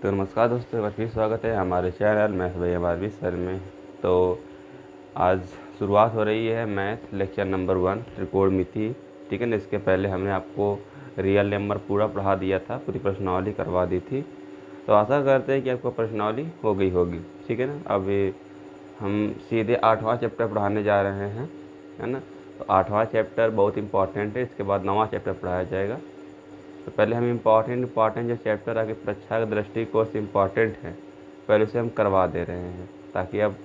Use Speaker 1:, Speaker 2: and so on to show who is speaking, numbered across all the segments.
Speaker 1: तो नमस्कार दोस्तों, एक बार फिर स्वागत है हमारे channel math bye MRV sir में। तो आज शुरुआत हो रही है मैथ लेक्चर नंबर 1 त्रिकोणमिति। ठीक है ना। इसके पहले हमने आपको रियल नंबर पूरा पढ़ा दिया था, पूरी प्रश्नावली करवा दी थी। तो आशा करते हैं कि आपको प्रश्नावली हो गई होगी। ठीक है ना। अब हम सीधे 8वां चैप्टर पढ़ाने जा रहे हैं, है ना। तो 8वां चैप्टर बहुत इंपॉर्टेंट है। इसके बाद 9वां चैप्टर पढ़ाया जाएगा। तो पहले हम इम्पॉर्टेंट जो चैप्टर आगे परीक्षा के दृष्टिकोण से इम्पॉर्टेंट है, पहले से हम करवा दे रहे हैं, ताकि अब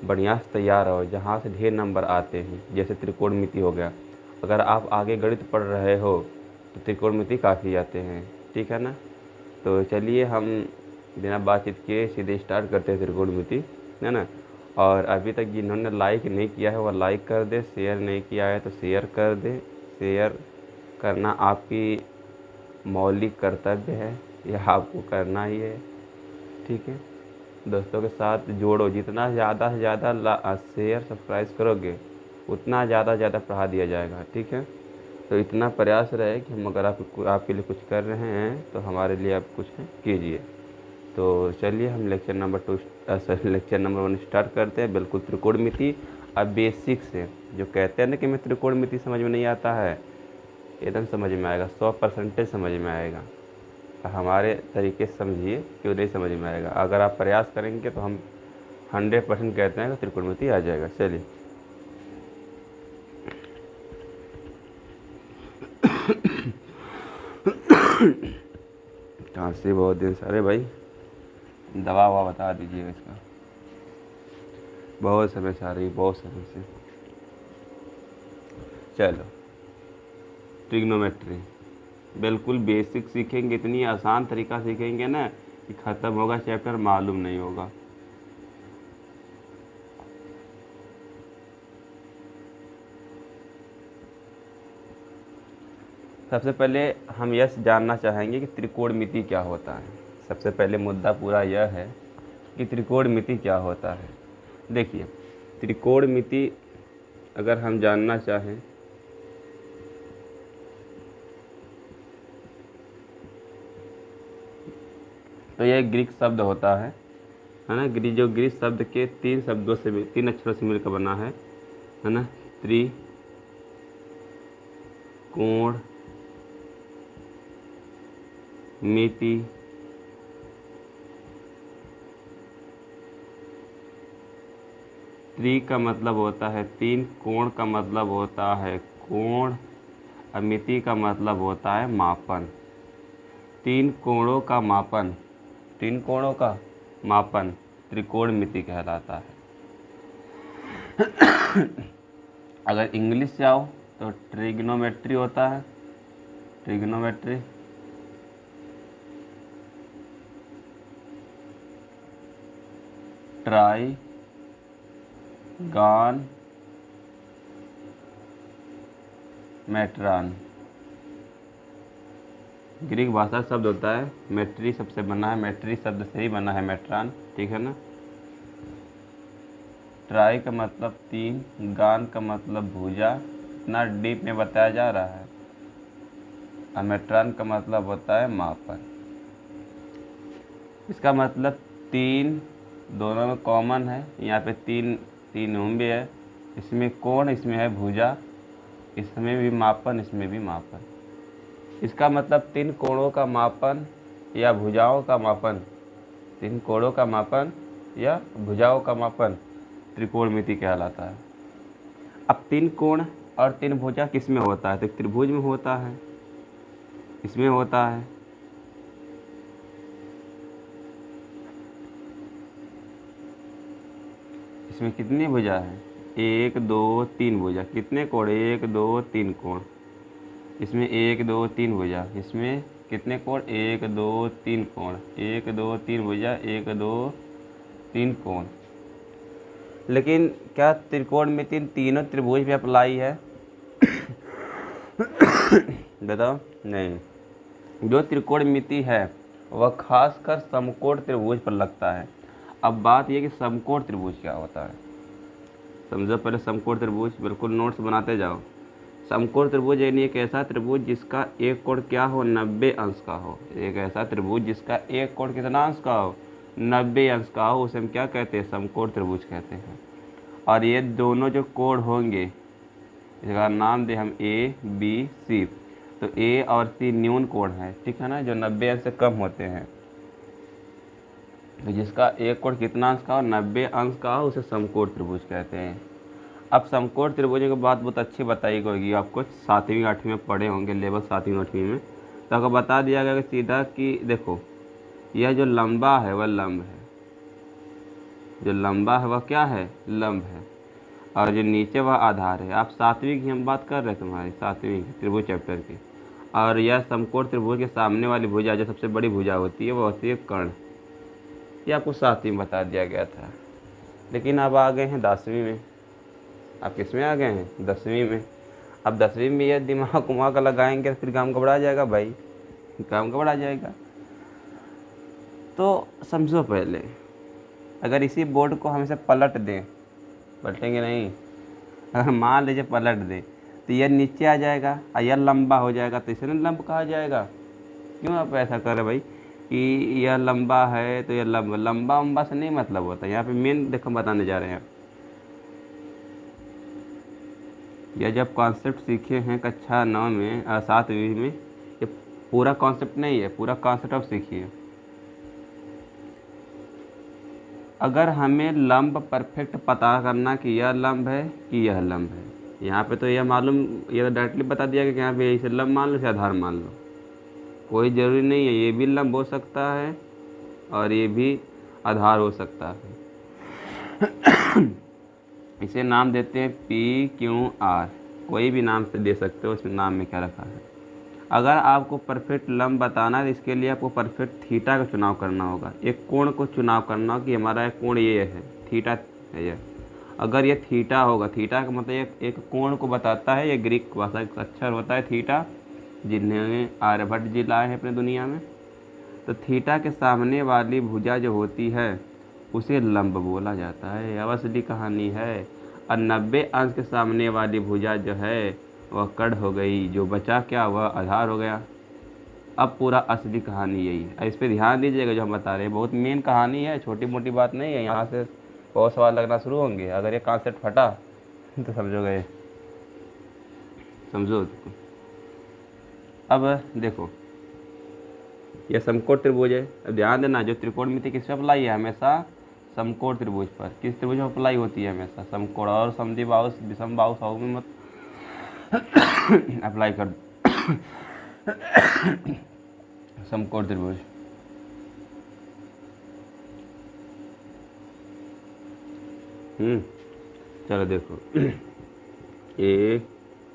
Speaker 1: बढ़िया से तैयार हो, जहाँ से ढेर नंबर आते हैं। जैसे त्रिकोणमिति हो गया, अगर आप आगे गणित पढ़ रहे हो तो त्रिकोणमिति काफ़ी आते हैं। ठीक है ना। तो चलिए हम बिना बातचीत के सीधे स्टार्ट करते हैं त्रिकोणमिति, है ना। और अभी तक जिन्होंने लाइक नहीं किया है वह लाइक कर दे, शेयर नहीं किया है तो शेयर कर दे। शेयर करना आपकी मौलिक कर्तव्य है, यह आपको करना ही है। ठीक है। दोस्तों के साथ जोड़ो, जितना ज़्यादा से ज़्यादा शेयर सब्सक्राइब करोगे उतना ज़्यादा पढ़ा दिया जाएगा। ठीक है। तो इतना प्रयास रहे कि हम अगर आपके लिए कुछ कर रहे हैं तो हमारे लिए आप कुछ कीजिए। तो चलिए हम लेक्चर नंबर 1 स्टार्ट करते हैं। बिल्कुल त्रिकोणमिति। अब बेसिक से जो कहते हैं ना कि मैं त्रिकोणमिति समझ में नहीं आता है, एकदम समझ में आएगा, 100% समझ में आएगा। हमारे तरीके से समझिए, क्यों नहीं समझ में आएगा। अगर आप प्रयास करेंगे तो हम 100% कहते हैं कि त्रिकोणमिति आ जाएगा। चलिए खांसी बहुत दिन से, अरे भाई दवा ववा बता दीजिएगा इसका, बहुत समय से आ रही, बहुत समय से। चलो ट्रिग्नोमेट्री बिल्कुल बेसिक सीखेंगे, इतनी आसान तरीका सीखेंगे ना कि ख़त्म होगा चैप्टर मालूम नहीं होगा। सबसे पहले हम यह जानना चाहेंगे कि त्रिकोणमिति क्या होता है। सबसे पहले मुद्दा पूरा यह है कि त्रिकोणमिति क्या होता है। देखिए, त्रिकोणमिति अगर हम जानना चाहें तो यह एक ग्रीक शब्द होता है ना। जो ग्रीक शब्द के 3 अक्षरों से मिलकर बना है ना। त्रिकोणमिति। त्रि का मतलब होता है 3, कोण का मतलब होता है कोण, और मिति का मतलब होता है मापन। 3 कोणों का मापन, 3 कोणों का मापन त्रिकोणमिति कहलाता है। अगर इंग्लिश से आओ तो ट्रिग्नोमेट्री होता है। ट्रिग्नोमेट्री ट्राइगॉनमेट्रॉन ग्रीक भाषा शब्द होता है। मेट्री सबसे बना है, मेट्री शब्द से ही बना है मेट्रॉन। ठीक है ना। ट्राई का मतलब 3, गान का मतलब भुजा, इतना डीप में बताया जा रहा है। और मेट्रॉन का मतलब होता है मापन। इसका मतलब 3 दोनों में कॉमन है। यहाँ पे 3 भी है, इसमें कोण, इसमें है भुजा, इसमें भी मापन, इसमें भी मापन। इसका मतलब 3 कोणों का मापन या भुजाओं का मापन, 3 कोणों का मापन या भुजाओं का मापन त्रिकोणमिति कहलाता है। अब 3 कोण और 3 भुजा किस में होता है? तो त्रिभुज में होता है, इसमें होता है। इसमें कितनी भुजा है? 1 2 3 भुजा। कितने कोण? 1 2 3 कोण। इसमें 1 2 3 भुजा। इसमें कितने कोण? 1 2 3 कोण। 1 2 3 भुजा, 1 2 3 कोण। लेकिन क्या त्रिकोणमिति तीनों त्रिभुज में अप्लाई है? बताओ। नहीं। जो त्रिकोणमिति है वह खासकर समकोण त्रिभुज पर लगता है। अब बात यह कि समकोण त्रिभुज क्या होता है, समझो पहले। समकोण त्रिभुज बिल्कुल नोट्स बनाते जाओ। समकोण त्रिभुज यानी एक ऐसा त्रिभुज जिसका एक कोण क्या हो, 90 अंश का हो। एक ऐसा त्रिभुज जिसका एक कोण कितना अंश का हो, 90 अंश का हो, उसे हम क्या कहते हैं, समकोण त्रिभुज कहते हैं। और ये दोनों जो कोण होंगे इसका नाम दे हम ए बी सी। तो ए और सी न्यून कोण है, ठीक है ना, जो 90 अंश से कम होते हैं। तो जिसका एक कोण कितना अंश का हो, 90 अंश का हो, उसे समकोण त्रिभुज कहते हैं। अब समकोण त्रिभुजों की बात बहुत अच्छी बताई गई, आपको 7वीं 8वीं में पढ़े होंगे, लेवल 7वीं 8वीं में। तो आपको बता दिया गया कि सीधा कि देखो यह जो लंबा है वह लंब है, जो लंबा है वह क्या है, लंब है, और जो नीचे वह आधार है। आप 7वीं की हम बात कर रहे हैं, तुम्हारी 7वीं की त्रिभुज चैप्टर की। और यह समकोण त्रिभुज के सामने वाली भुजा जो सबसे बड़ी भुजा होती है वह होती है कर्ण। ये आपको 7वीं में बता दिया गया था। लेकिन अब आ गए हैं 10वीं में। आप किस में आ गए हैं, 10वीं में। अब 10वीं में यह दिमाग उमाग लगाएंगे फिर काम घबरा जाएगा भाई, काम घबरा जाएगा। तो समझो पहले, अगर इसी बोर्ड को हम इसे पलट दें, पलटेंगे नहीं, अगर मान लीजिए पलट दें तो यह नीचे आ जाएगा और यह लंबा हो जाएगा, तो इसे लंब कहा जाएगा। क्यों आप ऐसा कर रहे भाई कि यह लंबा है तो यह लंबा उम्बा से नहीं मतलब होता। यहाँ पे मेन देखो बताने जा रहे हैं। यह जब कॉन्सेप्ट सीखे हैं कक्षा 9 में 7वीं में, ये पूरा कॉन्सेप्ट नहीं है, पूरा कॉन्सेप्ट आप सीखिए। अगर हमें लंब परफेक्ट पता करना कि यह लंब है कि यह लंब है, यहाँ पे तो यह मालूम, यह डायरेक्टली बता दिया कि यहाँ पे इसे लंब मान लो, इसे आधार मान लो। कोई ज़रूरी नहीं है, ये भी लंब हो सकता है और ये भी आधार हो सकता है। इसे नाम देते हैं पी क्यू आर, कोई भी नाम से दे सकते हो, इसमें नाम में क्या रखा है। अगर आपको परफेक्ट लंब बताना है तो इसके लिए आपको परफेक्ट थीटा का चुनाव करना होगा, एक कोण को चुनाव करना होगा कि हमारा कोण ये है, थीटा है यह। अगर ये थीटा होगा, थीटा का मतलब एक कोण को बताता है, ये ग्रीक भाषा का अक्षर होता है थीटा, जिन्हें आर्यभट्ट जी लाए हैं अपने दुनिया में। तो थीटा के सामने वाली भुजा जो होती है उसे लंब बोला जाता है, यह असली कहानी है। और 90 अंश के सामने वाली भुजा जो है वह कर्ण हो गई, जो बचा क्या वह आधार हो गया। अब पूरा असली कहानी यही है, इस पर ध्यान दीजिएगा जो हम बता रहे हैं, बहुत मेन कहानी है, छोटी मोटी बात नहीं है। यहाँ से बहुत सवाल लगना शुरू होंगे, अगर ये कॉन्सेप्ट फटा तो समझो गए, समझो। अब देखो यह समकोण त्रिभुज है। अब ध्यान देना, जो त्रिकोणमिति किस पे अप्लाई है, हमेशा समकोण त्रिभुज पर। किस त्रिभुज में अप्लाई होती है, हमेशा समकोण। और समद्विबाहु विषमबाहु साहु में मत अप्लाई कर समकोण त्रिभुज। चलो देखो ए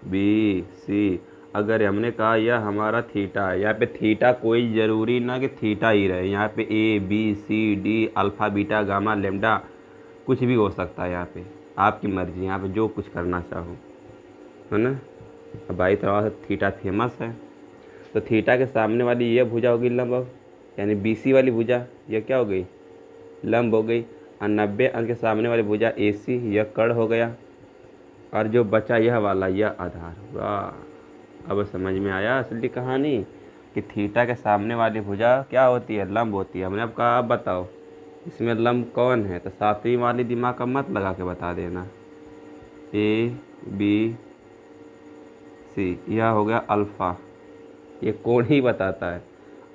Speaker 1: बी सी, अगर हमने कहा यह हमारा थीटा है, यहाँ पे थीटा कोई ज़रूरी ना कि थीटा ही रहे, यहाँ पे A B C D alpha beta gamma lambda कुछ भी हो सकता है, यहाँ पे आपकी मर्ज़ी, यहाँ पे जो कुछ करना चाहो, है ना। अब भाई तरह से थीटा फेमस है, तो थीटा के सामने वाली यह भुजा होगी लंब, यानी बी सी वाली भुजा यह क्या हो गई, लंब हो गई। और 90 अंश के सामने वाली भुजा ए सी, यह कर्ण हो गया। और जो बचा यह वाला, यह आधार। वाह, अब समझ में आया असली कहानी कि थीटा के सामने वाली भुजा क्या होती है, लंब होती है। हमने अब कहा अब बताओ इसमें लंब कौन है, तो 7वीं वाली दिमाग का मत लगा के बता देना, ए बी सी, यह हो गया अल्फ़ा, ये कोण ही बताता है।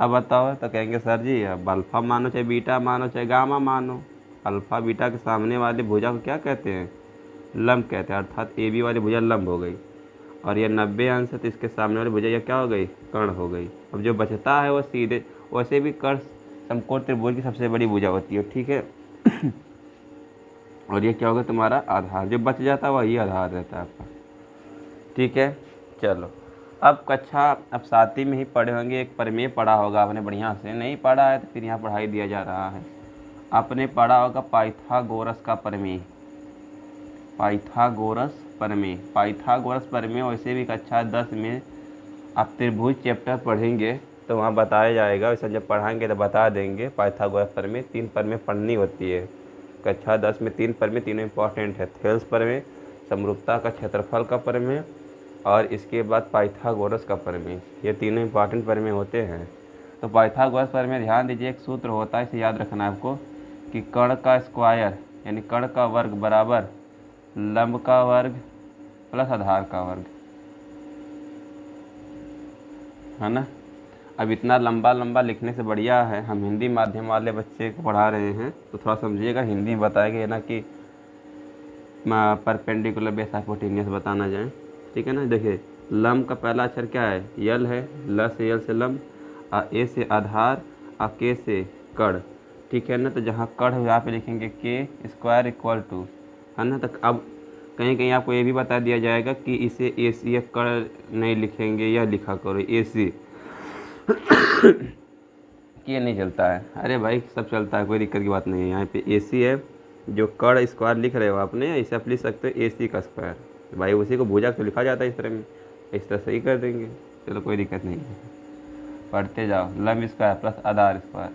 Speaker 1: अब बताओ तो कहेंगे सर जी अब अल्फ़ा मानो चाहे बीटा मानो चाहे गामा मानो, अल्फ़ा बीटा के सामने वाली भुजा को क्या कहते हैं, लंब कहते हैं। अर्थात ए बी वाली भुजा लंब हो गई, और यह 90 अंश है तो इसके सामने वाली भुजा यह क्या हो गई, कर्ण हो गई। अब जो बचता है वो सीधे, वैसे भी कर्ण समकोण त्रिभुज की सबसे बड़ी भुजा होती है, ठीक है। और ये क्या होगा तुम्हारा आधार, जो बच जाता है वही आधार रहता है आपका, ठीक है। चलो अब कक्षा अब 7वीं में ही पढ़े होंगे, एक प्रमेय पढ़ा होगा आपने, बढ़िया से नहीं पढ़ा है तो फिर यहाँ पढ़ाई दिया जा रहा है। आपने पढ़ा होगा पाइथागोरस का प्रमेय, पाइथागोरस प्रमेय, पाइथागोरस प्रमेय। वैसे भी कक्षा 10 में आप त्रिभुज चैप्टर पढ़ेंगे तो वहाँ बताया जाएगा, वैसे जब पढ़ाएंगे तो बता देंगे। पाइथागोरस प्रमेय 3 प्रमेय पढ़नी होती है कक्षा 10 में, 3 प्रमेय, तीनों इंपॉर्टेंट है। थेल्स प्रमेय, समरूपता का क्षेत्रफल का प्रमेय, और इसके बाद पाइथागोरस का प्रमेय। ये तीनों इंपॉर्टेंट प्रमेय होते हैं। तो पाइथागोरस प्रमेय ध्यान दीजिए, एक सूत्र होता है, इसे याद रखना है आपको कि कर्ण का स्क्वायर यानी कर्ण का वर्ग बराबर लंब का वर्ग प्लस आधार का वर्ग, है ना। अब इतना लंबा लंबा लिखने से बढ़िया है हम हिंदी माध्यम वाले बच्चे को पढ़ा रहे हैं, तो थोड़ा समझिएगा, हिंदी में बताएंगे ना कि परपेंडिकुलर बेस हाइपोटेन्यूस बताना जाए, ठीक है ना। देखिए लंब का पहला अक्षर क्या है, यल है, ल से यल से लंब, ए से आधार, के से कड़, ठीक है ना। तो जहाँ कड़ है यहाँ पे लिखेंगे के स्क्वायर इक्वल टू, है ना। तो अब कहीं कहीं आपको ये भी बता दिया जाएगा कि इसे ए सी या कड़ नहीं लिखेंगे, या लिखा करो ए सी ये नहीं चलता है। अरे भाई सब चलता है, कोई दिक्कत की बात नहीं है। यहाँ पे ए सी है, जो कड़ स्क्वायर लिख रहे हो आपने, इसे आप लिख सकते हो ए सी का स्क्वायर। भाई उसी को भुजा तो लिखा जाता है इस तरह में, इस तरह सही कर देंगे, चलो कोई दिक्कत नहीं है। पढ़ते जाओ, लंब स्क्वायर प्लस आधार स्क्वायर,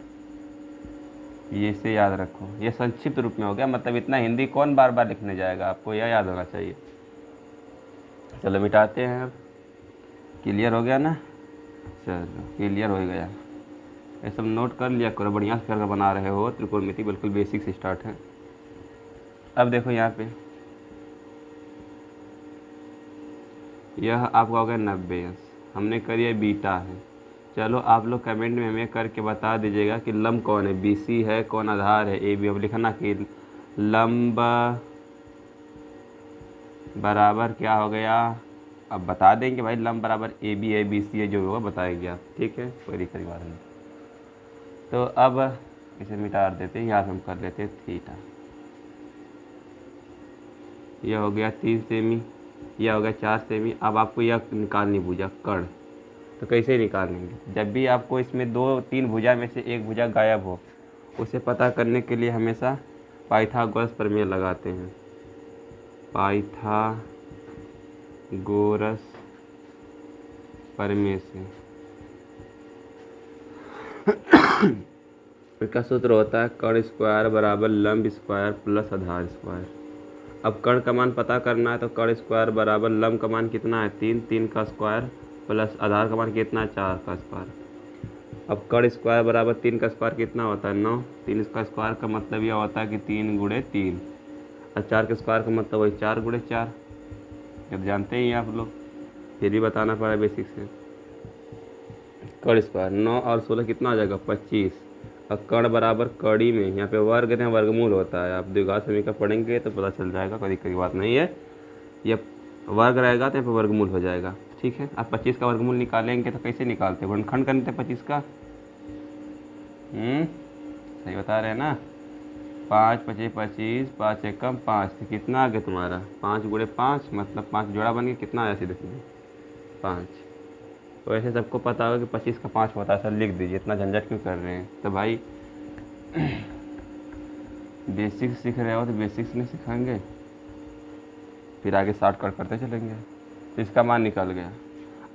Speaker 1: ये इसे याद रखो। ये संक्षिप्त रूप में हो गया, मतलब इतना हिंदी कौन बार बार लिखने जाएगा, आपको यह याद होना चाहिए। चलो मिटाते हैं अब, क्लियर हो गया ना, चलो क्लियर हो गया। ये सब नोट कर लिया करो, बढ़िया से करके बना रहे हो, त्रिकोणमिति बिल्कुल बेसिक से स्टार्ट है। अब देखो यहाँ पे यह आपका हो गया 90 अंश, हमने करी है बीटा है। चलो आप लोग कमेंट में हमें करके बता दीजिएगा कि लंब कौन है, बी सी है, कौन आधार है, ए बी। अब लिखना कि लंब बराबर क्या हो गया, अब बता देंगे भाई, लंब बराबर ए बी है, बी सी है, जो होगा बताएंगे आप, ठीक है, कोई दिक्कत की बात नहीं। तो अब इसे मिटा देते हैं, यहाँ से हम कर लेते हैं थीटा। यह हो गया 3 सेमी, यह हो गया 4 सेमी। अब आपको यह निकालनी भुजा कर्ण, तो कैसे निकालेंगे, जब भी आपको इसमें 2-3 भुजा में से एक भुजा गायब हो, उसे पता करने के लिए हमेशा पाइथागोरस प्रमेय लगाते हैं। पाइथागोरस प्रमेय से इसका सूत्र होता है कर्ण स्क्वायर बराबर लंब स्क्वायर प्लस आधार स्क्वायर। अब कर्ण का मान पता करना है, तो कर्ण स्क्वायर बराबर लंब का मान कितना है 3 का स्क्वायर प्लस आधार का मान कितना है 4 का स्क्वायर। अब कर्ण स्क्वायर बराबर 3 का स्क्वायर कितना होता है 9, 3 का स्क्वायर का मतलब यह होता है कि 3 गुणे 3, और 4 के स्क्वायर का मतलब वही 4 गुणे 4। जब जानते ही हैं आप लोग, फिर भी बताना पड़ा बेसिक से। कर्ण स्क्वायर 9 और 16 कितना हो जाएगा 25, और कर्ण बराबर कड़ी में यहाँ पे वर्ग है, वर्गमूल होता है। आप द्विघात समीकरण पढ़ेंगे तो पता चल जाएगा, कोई दिक्कत की बात नहीं है। यह वर्ग रहेगा तो यहाँ पे वर्गमूल हो जाएगा, ठीक है। आप 25 का वर्गमूल निकालेंगे तो कैसे निकालते हैं, गुणनखंड करते हैं 25 का। सही बता रहे हैं ना, 5 25 25, 5 एकम 5, तो कितना आ गया तुम्हारा 5 गुणे 5, मतलब 5 जोड़ा बन गया, कितना आया सीधे सीधे 5। तो ऐसे सबको पता होगा कि 25 का 5 होता है, सर लिख दीजिए, इतना झंझट क्यों कर रहे हैं। तो भाई बेसिक्स सीख रहे हो तो बेसिक्स नहीं सिखाएंगे, फिर आगे शॉर्टकट करते चलेंगे। तो इसका मान निकल गया।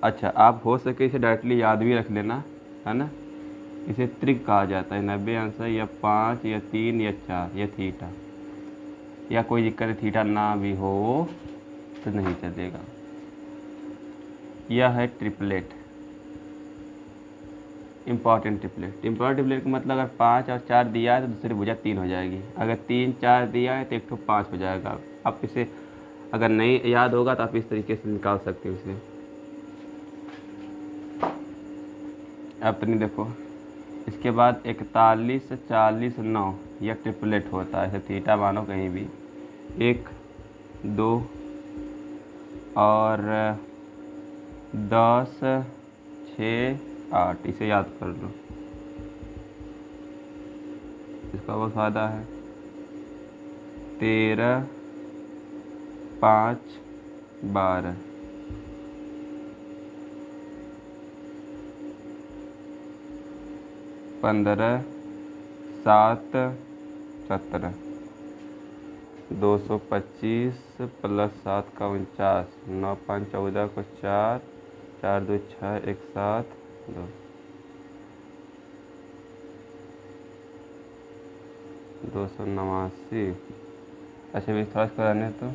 Speaker 1: अच्छा, आप हो सके इसे डायरेक्टली याद भी रख लेना, है ना। इसे त्रिक कहा जाता है, 90 अंश है, या 5 या 3 या 4, या थीटा, या कोई दिक्कत है थीटा ना भी हो तो नहीं चलेगा। यह है triplet, important triplet. Important triplet का मतलब अगर 5 और 4 दिया है तो दूसरी भुजा 3 हो जाएगी, अगर 3 4 दिया है तो एक तो 5 हो जाएगा। आप इसे अगर नहीं याद होगा तो आप इस तरीके से निकाल सकते हो इसे। अब तो नहीं देखो, इसके बाद 41 40 9, यह ट्रिपलेट होता है। ऐसे थीटा मानो कहीं भी 1 2 और 10 6 8, इसे याद कर लो, इसका बहुत फ़ायदा है। 13 5 12, 15 7 17, 225 प्लस 7 का 49, 9 5 14 को 4 4 2 6 1 7 2, 289। अच्छा भी थोड़ा कराने तो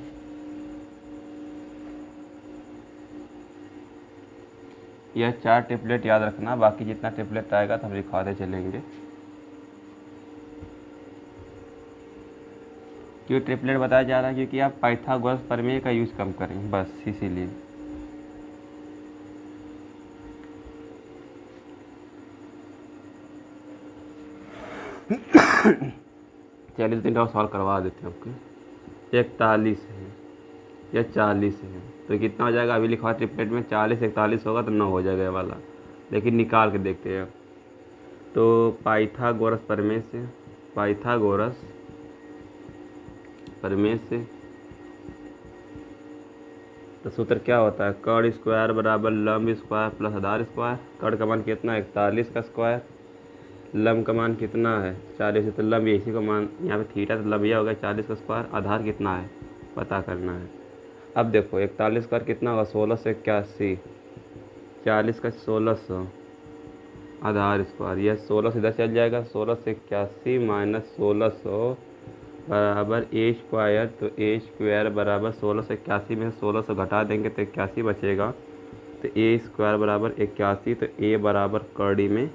Speaker 1: यह 4 ट्रिपलेट याद रखना, बाकी जितना ट्रिपलेट आएगा तो हम लिखवाते चलेंगे। क्यों ट्रिपलेट बताया जा रहा है? क्योंकि आप पाइथागोरस प्रमेय का यूज़ कम करें, बस इसीलिए। चलिए 3 और सॉल्व करवा देते हैं आपके। 41 है या 40 है, तो कितना हो जाएगा? अभी लिखवा ट्रिपलेट में 40 41 होगा तो 9 हो जाएगा ये वाला, लेकिन निकाल के देखते हैं। तो पाइथागोरस प्रमेय से तो सूत्र क्या होता है? कर्ण स्क्वायर बराबर लंब स्क्वायर प्लस आधार स्क्वायर। कर्ण का मान कितना है? 41 का स्क्वायर। लंब का मान कितना है? 40 है, तो लंब इसी का मान यहाँ पे थीटा, तो लंब यह होगा 40 का स्क्वायर। आधार कितना है पता करना है। अब देखो 41 स्क्वायर कितना होगा? 1681। 40 का 1600 आधार स्क्वायर, यह 16 से इधर चल जाएगा। 1681 माइनस 1600 बराबर ए स्क्वायर। तो ए स्क्वायर बराबर 1681 में 1600 घटा देंगे तो 81 बचेगा। तो ए स्क्वायर बराबर 81, तो ए बराबर कड़ी में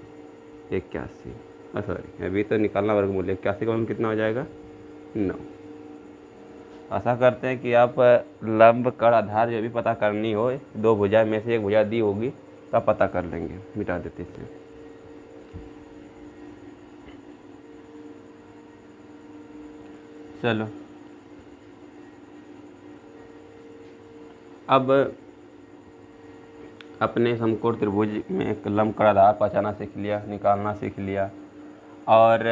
Speaker 1: 81। सॉरी, अभी तो निकालना वर्गमूल। 81 का मान कितना हो जाएगा? 9। ऐसा करते हैं कि आप लंब कड़ आधार जो भी पता करनी हो, 2 भुजा में से एक भुजा दी होगी तो आप पता कर लेंगे। मिटा देते इसे। चलो अब अपने समकोण त्रिभुज में एक लंब कड़ आधार पहचाना सीख लिया, निकालना सीख लिया, और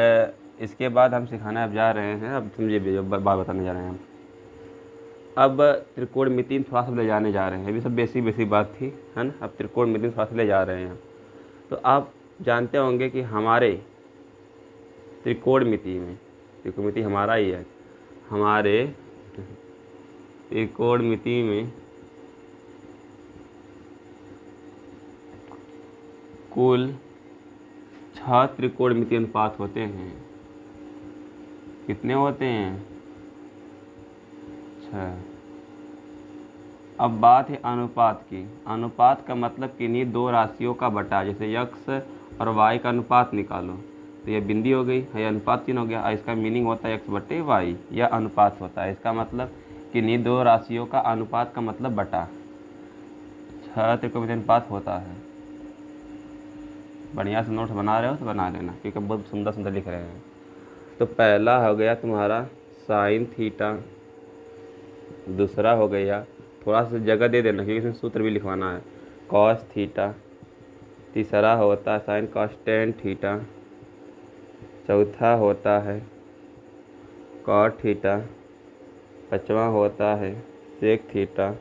Speaker 1: इसके बाद हम सिखाने अब जा रहे हैं। अब समझिए बात बताने जा रहे हैं हम। अब त्रिकोणमिति थोड़ा सा ले जाने जा रहे हैं। अभी सब बेसिक बात थी, है ना। अब त्रिकोणमिति थोड़ा सा ले जा रहे हैं। तो आप जानते होंगे कि हमारे त्रिकोणमिति हमारा ही है। हमारे त्रिकोणमिति में कुल 6 त्रिकोणमिति अनुपात होते हैं। कितने होते हैं? 6। अब बात है अनुपात की। अनुपात का मतलब किन्हीं 2 राशियों का बटा, जैसे x और y का अनुपात निकालो, तो यह बिंदी हो गई, यह अनुपात चिन्ह हो गया। इसका मीनिंग होता है x बटे y, यह अनुपात होता है। इसका मतलब किन्हीं 2 राशियों का अनुपात का मतलब बटा 6 त्रिकोणमिति अनुपात होता है। बढ़िया से नोट्स बना रहे हो तो बना लेना, क्योंकि बहुत सुंदर लिख रहे हैं। तो पहला हो गया तुम्हारा साइन थीटा, दूसरा हो गया, थोड़ा सा जगह दे देना क्योंकि इसमें सूत्र भी लिखवाना है, कॉस थीटा। तीसरा होता है साइन कॉस टेन थीटा। चौथा होता है कॉट थीटा। पाँचवा होता है सेक थीटा।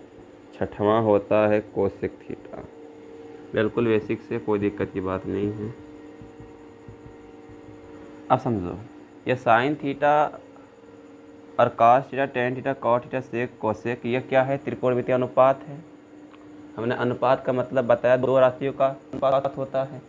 Speaker 1: छठवां होता है कोसेक थीटा। बिल्कुल बेसिक से, कोई दिक्कत की बात नहीं है। अब समझो, ये साइन थीटा और cos theta, tan theta, cot theta, sec, cosec, ये क्या है? त्रिकोणमिति अनुपात है। हमने अनुपात का मतलब बताया, 2 राशियों का अनुपात होता है।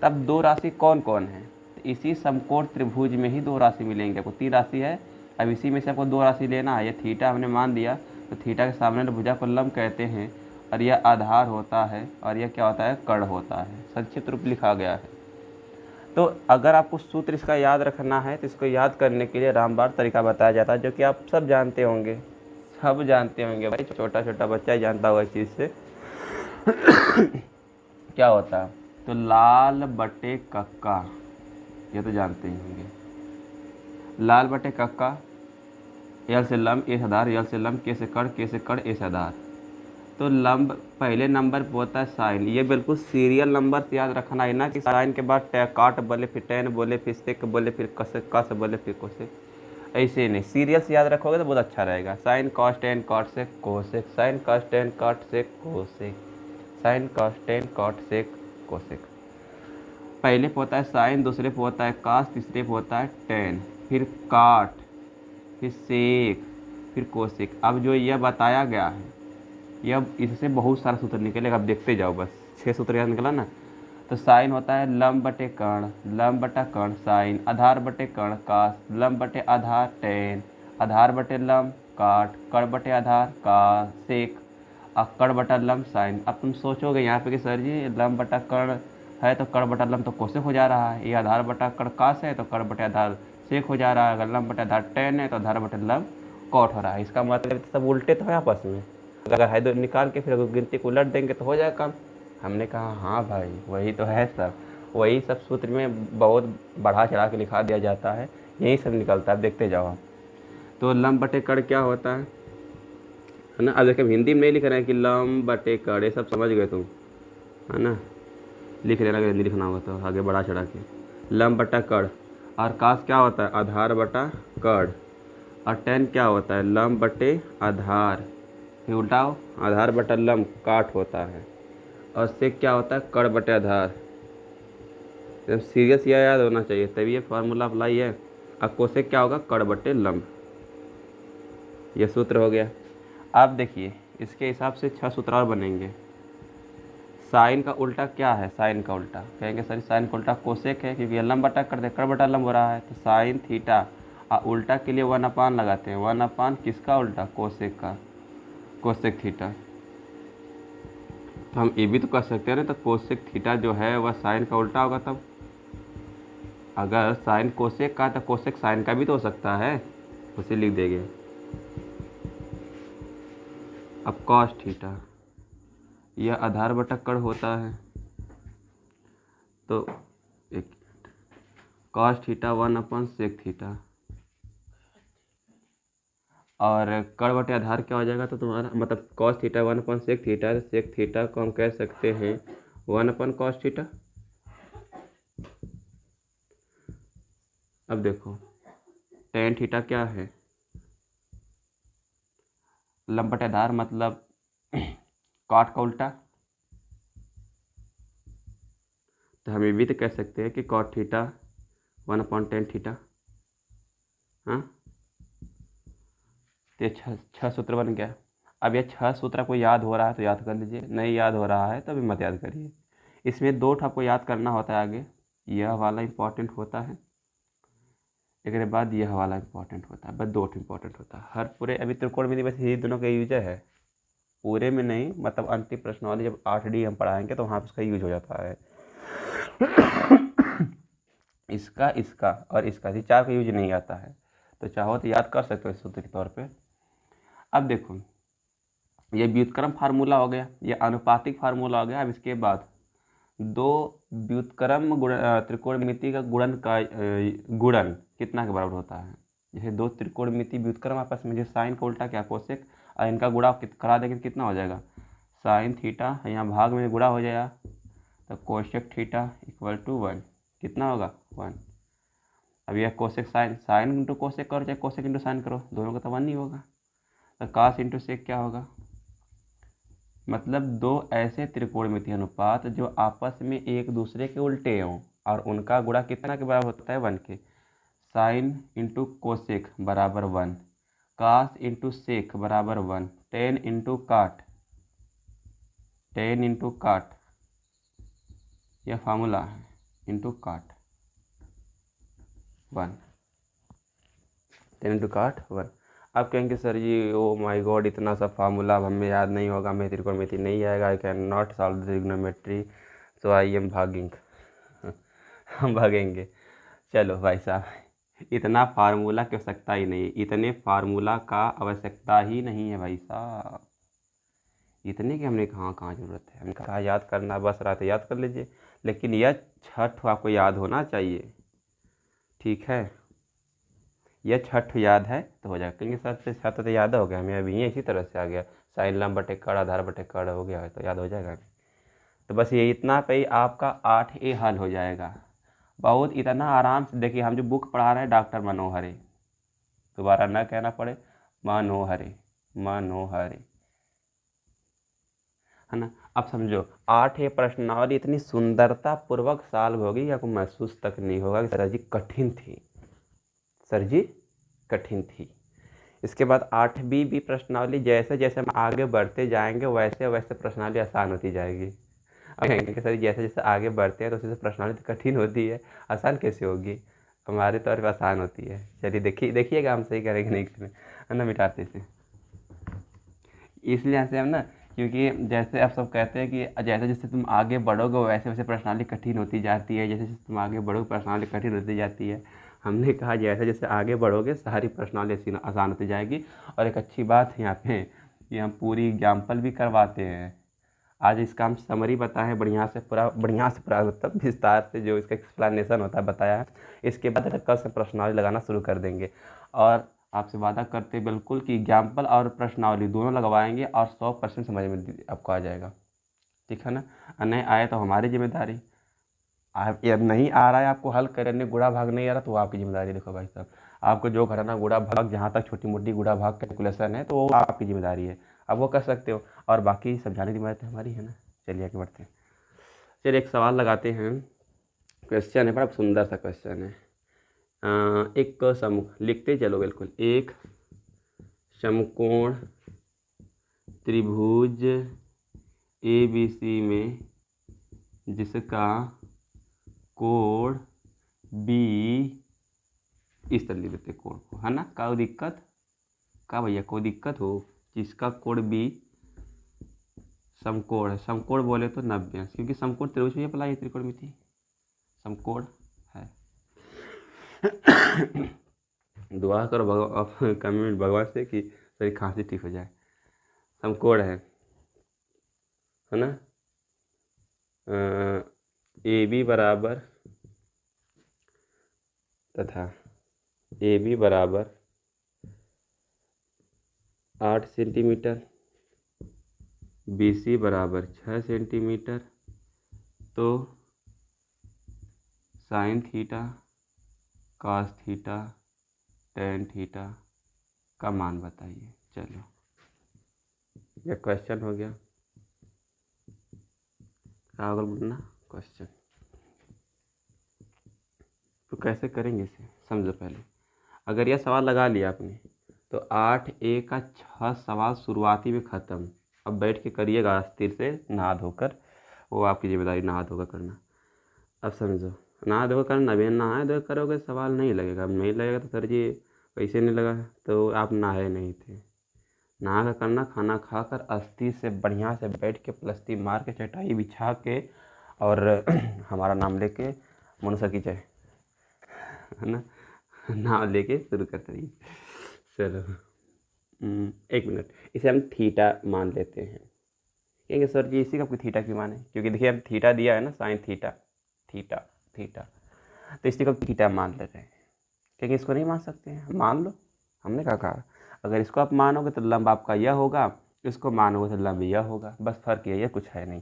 Speaker 1: तब 2 राशि कौन कौन है? तो इसी समकोण त्रिभुज में ही 2 राशि मिलेंगे आपको। 3 राशि है, अब इसी में से आपको 2 राशि लेना है। ये थीटा हमने मान दिया, तो थीटा के सामने भुजा को लंब कहते हैं, और यह आधार होता है, और यह क्या होता है? कर्ण होता है। संक्षिप्त रूप लिखा गया है। तो अगर आपको सूत्र इसका याद रखना है तो इसको याद करने के लिए रामबाण तरीका बताया जाता है, जो कि आप सब जानते होंगे। भाई, छोटा छोटा बच्चा ही जानता होगा इस चीज़ से। क्या होता है? तो लाल बटे कक्का, ये तो जानते ही होंगे। लाल बटे कक्का, यल से लंब, ए से आधार, यल से लंब, के से कर्ण, के से कर्ण, ए से आधार। तो लंब पहले नंबर पर होता है साइन। ये बिल्कुल सीरियल नंबर से याद रखना है ना, कि साइन के बाद काट बोले, फिर टेन बोले, फिर सेक बोले, फिर कस बोले, फिर कोसेक। ऐसे नहीं, सीरियल से याद रखोगे तो बहुत अच्छा रहेगा। Sine cos tan cot sec cosec, sine cos tan cot sec cosec, sine cos tan cot sec cosec. पहले पे होता है साइन, दूसरे पे होता है कॉस, तीसरे पे होता है टेन, फिर काट, फिर सेक, फिर कोसेक। अब जो यह बताया गया है, यह इससे बहुत सारा सूत्र निकलेगा। अब देखते जाओ, बस 6 सूत्र याद निकला ना। तो साइन होता है लंब बटे कर्ण, लंब बटा कर्ण साइन, आधार बटे कर्ण कास, लंब बटे आधार टेन, आधार बटे लंब काट, कर्ण बटे आधार का सेक। और कड़ बटा लंब साइन। अब तुम सोचोगे यहाँ पे कि सर जी लंब बटा कड़ है तो कड़ बटा लंब तो कोसेक हो जा रहा है, ये आधार बटा कड़ कास है तो कड़ बटे आधार सेक हो जा रहा है, अगर लंब बटे आधार टेन है तो आधार बटे लंब कॉट हो रहा है। इसका मतलब सब उल्टे तो है आपस में, अगर है तो निकाल के फिर अगर गिनती को उलट देंगे तो हो जाएगा काम। हमने कहा हाँ भाई वही तो है सब, वही सब सूत्र में बहुत बढ़ा चढ़ा के लिखा दिया जाता है, यही सब निकलता है, देखते जाओ आप। तो लंब बटे कड़ क्या होता है ना। अब देखिए हिंदी में नहीं लिख रहे हैं कि लंब बटे कड़, ये सब समझ गए तुम, है ना। लिख लेना, हिंदी लिखना होगा तो आगे बढ़ा चढ़ा के। लंब बटा कड़, और कास क्या होता है आधार बटा कड़, और टेन क्या होता है लंब बटे आधार, फिर उल्टाओ आधार बटा लंब काट होता है, और सेक क्या होता है कड़ बटे आधार। एकदम सीरियस यह याद होना चाहिए तभी ये फार्मूला अप्लाई है। अब कोसेक क्या होगा कड़ बटे लंब, ये सूत्र हो गया। आप देखिए इसके हिसाब से 6 सूत्र और बनेंगे। साइन का उल्टा क्या है, साइन का उल्टा कहेंगे सर साइन का उल्टा कोसेक है, क्योंकि लंब बटा कर दे कड़ बटा लंब हो रहा है, तो साइन थीटा, और उल्टा के लिए 1/, लगाते हैं 1/, किसका उल्टा कोसेक का, कोसेक थीटा। तो हम ये भी तो कर सकते हैं ना, तो कोसेक थीटा जो है वह साइन का उल्टा होगा। तब अगर साइन कोसेक का तो कोसेक साइन का भी तो हो सकता है, उसे लिख देंगे। अब कॉस थीटा यह आधार बटा कड़ होता है, तो एक कॉस थीटा 1/sec थीटा, और कड़ बटे आधार क्या हो जाएगा, तो तुम्हारा मतलब cos theta 1/sec theta, sec theta को हम कह सकते हैं 1/cos थीटा। अब देखो टेन थीटा क्या है, लंब बटे आधार मतलब कॉट का उल्टा, तो हम ये भी तो कह सकते हैं कि कॉट थीटा 1/tan थीटा। हाँ तो ये 6 सूत्र बन गया। अब ये 6 सूत्र आपको याद हो रहा है तो याद कर लीजिए, नहीं याद हो रहा है तो अभी मत याद करिए। इसमें 2 आपको याद करना होता है आगे, यह वाला इम्पॉर्टेंट होता है, एक बाद यह वाला इम्पॉर्टेंट होता है, बस 2 इम्पॉर्टेंट होता है हर पूरे। अभी त्रिकोणमिति बस यही दोनों का यूज है, पूरे में नहीं, मतलब अंतिम प्रश्नावली जब 8D हम पढ़ाएंगे तो वहाँ पर उसका यूज हो जाता है। इसका इसका और इसका, ये 4 का यूज नहीं आता है, तो चाहो तो याद कर सकते हो इस सूत्र के तौर पे। अब देखो ये व्युत्क्रम फार्मूला हो गया, ये अनुपातिक फार्मूला हो गया। अब इसके बाद 2 व्युत्क्रम त्रिकोणमिति का गुणन कितना के बराबर होता है। जैसे 2 त्रिकोणमिति व्युत्क्रम आपस में, जैसे साइन का उल्टा क्या कोसेक, और इनका गुणा करा देंगे तो कितना हो जाएगा साइन थीटा, यहाँ भाग में गुणा हो जाएगा तो कोसेक थीटा = 1, कितना होगा 1। अब यह cosec sine, sine into cosec करो चाहे कोसेक इंटू साइन करो, दोनों का तो 1 ही होगा। तो कास इंटू सेक क्या होगा, मतलब 2 ऐसे त्रिकोणमिति अनुपात जो आपस में एक दूसरे के उल्टे हों और उनका गुणा कितना के बराबर होता है 1 के। साइन इंटू कोसेक बराबर 1, कास इंटू सेक बराबर 1, टेन इंटू काट, यह फार्मूला है, इंटू काट 1, 10 इंटू काट 1। अब कहेंगे सर जी ओ माय गॉड इतना सा फार्मूला अब हमें याद नहीं होगा, मैं त्रिकोणमिति नहीं आएगा, I can not solve trigonometry, so I am भागिंग। हम भागेंगे। चलो भाई साहब इतना फार्मूला की आवश्यकता ही नहीं, इतने फार्मूला का आवश्यकता ही नहीं है भाई साहब, इतने की हमने कहाँ ज़रूरत है। हमने कहा याद करना बस रहा तो याद कर लीजिए, लेकिन यह 6 आपको याद होना चाहिए, ठीक है। यह 6 याद है तो हो जाएगा, क्योंकि 7 से 7 तो याद हो गया हमें, अभी इसी तरह से आ गया, साइन लंब बटे कड़ आधार बटे कड़ हो गया तो याद हो जाएगा। तो बस ये इतना पे ही आपका 8A हल हो जाएगा, बहुत इतना आराम से। देखिए हम जो बुक पढ़ा रहे हैं डॉक्टर मनोहरे, दोबारा ना कहना पड़े, मनोहरे है ना। अब समझो 8A प्रश्नावली इतनी सुंदरता पूर्वक सॉल्व होगी, आपको महसूस तक नहीं होगा कि सर जी कठिन थी। इसके बाद 8B भी प्रश्नावली जैसे जैसे हम आगे बढ़ते जाएंगे वैसे वैसे प्रश्नावली आसान होती जाएगी। अब कहेंगे कि सर जैसे जैसे आगे बढ़ते हैं तो उससे प्रश्नावली तो कठिन होती है, आसान कैसे होगी, हमारे तौर पर आसान होती है। चलिए देखिएगा हम सही करेंगे नहीं करेंगे, है ना, मिटाते से। इसलिए यहाँ से हम ना क्योंकि जैसे आप सब कहते हैं कि जैसे जैसे तुम आगे बढ़ोगे वैसे वैसे प्रश्नावली कठिन होती जाती है, जैसे जैसे तुम आगे बढ़ोगे प्रश्नावली कठिन होती जाती है। हमने कहा जैसे जैसे आगे बढ़ोगे सारी प्रश्नावली आसान होती जाएगी। और एक अच्छी बात है यहाँ पे कि हम पूरी एग्जाम्पल भी करवाते हैं। आज इसका हम समरी बताएं बढ़िया से पूरा मतलब विस्तार से जो इसका एक्सप्लेनेशन होता है बताया है। इसके बाद कल से प्रश्नावली लगाना शुरू कर देंगे और आपसे वादा करते हैं बिल्कुल कि एग्जाम्पल और प्रश्नावली दोनों लगवाएंगे और 100% समझ में आपको आ जाएगा। ठीक है ना। नहीं आए तो हमारी जिम्मेदारी। आप अब नहीं आ रहा है आपको हल करने, गुणा भाग नहीं आ रहा तो आपकी जिम्मेदारी। देखो भाई साहब, आपको जो घटाना गुणा भाग जहाँ तक छोटी मोटी गुणा भाग कैलकुलेशन है तो वो आपकी जिम्मेदारी है, आप वो कर सकते हो। और बाकी समझाने की जिम्मेदारी हमारी है ना। चलिए आगे बढ़ते हैं। चलिए एक सवाल लगाते हैं। क्वेश्चन है, बड़ा सुंदर सा क्वेश्चन है। एक लिखते चलो बिल्कुल। एक समकोण त्रिभुज ABC में जिसका कोण B, इस तरह लिख देते कोण को, है ना। कोई दिक्कत का भैया, कोई दिक्कत हो। जिसका कोण B समकोण है, समकोण बोले तो 90, क्योंकि समकोण त्रिभुज में अप्लाई है त्रिकोणमिति, समकोण है। दुआ करो भगवान कमेंट भगवान से कि तेरी खांसी ठीक हो जाए। समकोण है ना। AB बराबर तथा AB बराबर 8 सेंटीमीटर, BC बराबर 6 सेंटीमीटर। तो sine theta cos theta tan theta का मान बताइए। चलो ये क्वेश्चन हो गया। राहुल बोलना क्वेश्चन तो कैसे करेंगे इसे समझो। पहले अगर यह सवाल लगा लिया आपने तो 8A का 6 सवाल शुरुआती में ख़त्म। अब बैठ के करिएगा स्थिर से, नहा धोकर, वो आपकी जिम्मेदारी नहा धोकर करना। अब समझो, नहा धोकर करना, बिना नहाए धोकर करोगे सवाल नहीं लगेगा। अब नहीं लगेगा तो सर जी पैसे नहीं लगा, तो आप नहाए नहीं थे। नहा कर करना, खाना खाकर अस्थिर से बढ़िया से बैठ के प्लस्ती मार के चटाई बिछा के और हमारा नाम लेके मनुष्य की जय, है ना, नाम लेके शुरू करते रहिए। चलो 1 मिनट, इसे हम थीटा मान लेते हैं। कहेंगे सर जी इसी का कोई थीटा क्यों माने, क्योंकि देखिए अब थीटा दिया है ना, साइन थीटा, थीटा थीटा, तो इसी को थीटा मान ले रहे हैं। क्योंकि इसको नहीं मान सकते हैं, मान लो। हमने कहा अगर इसको आप मानोगे तो लंब आपका यह होगा, इसको मानोगे तो लंब यह होगा, बस फर्क यही है, कुछ है नहीं।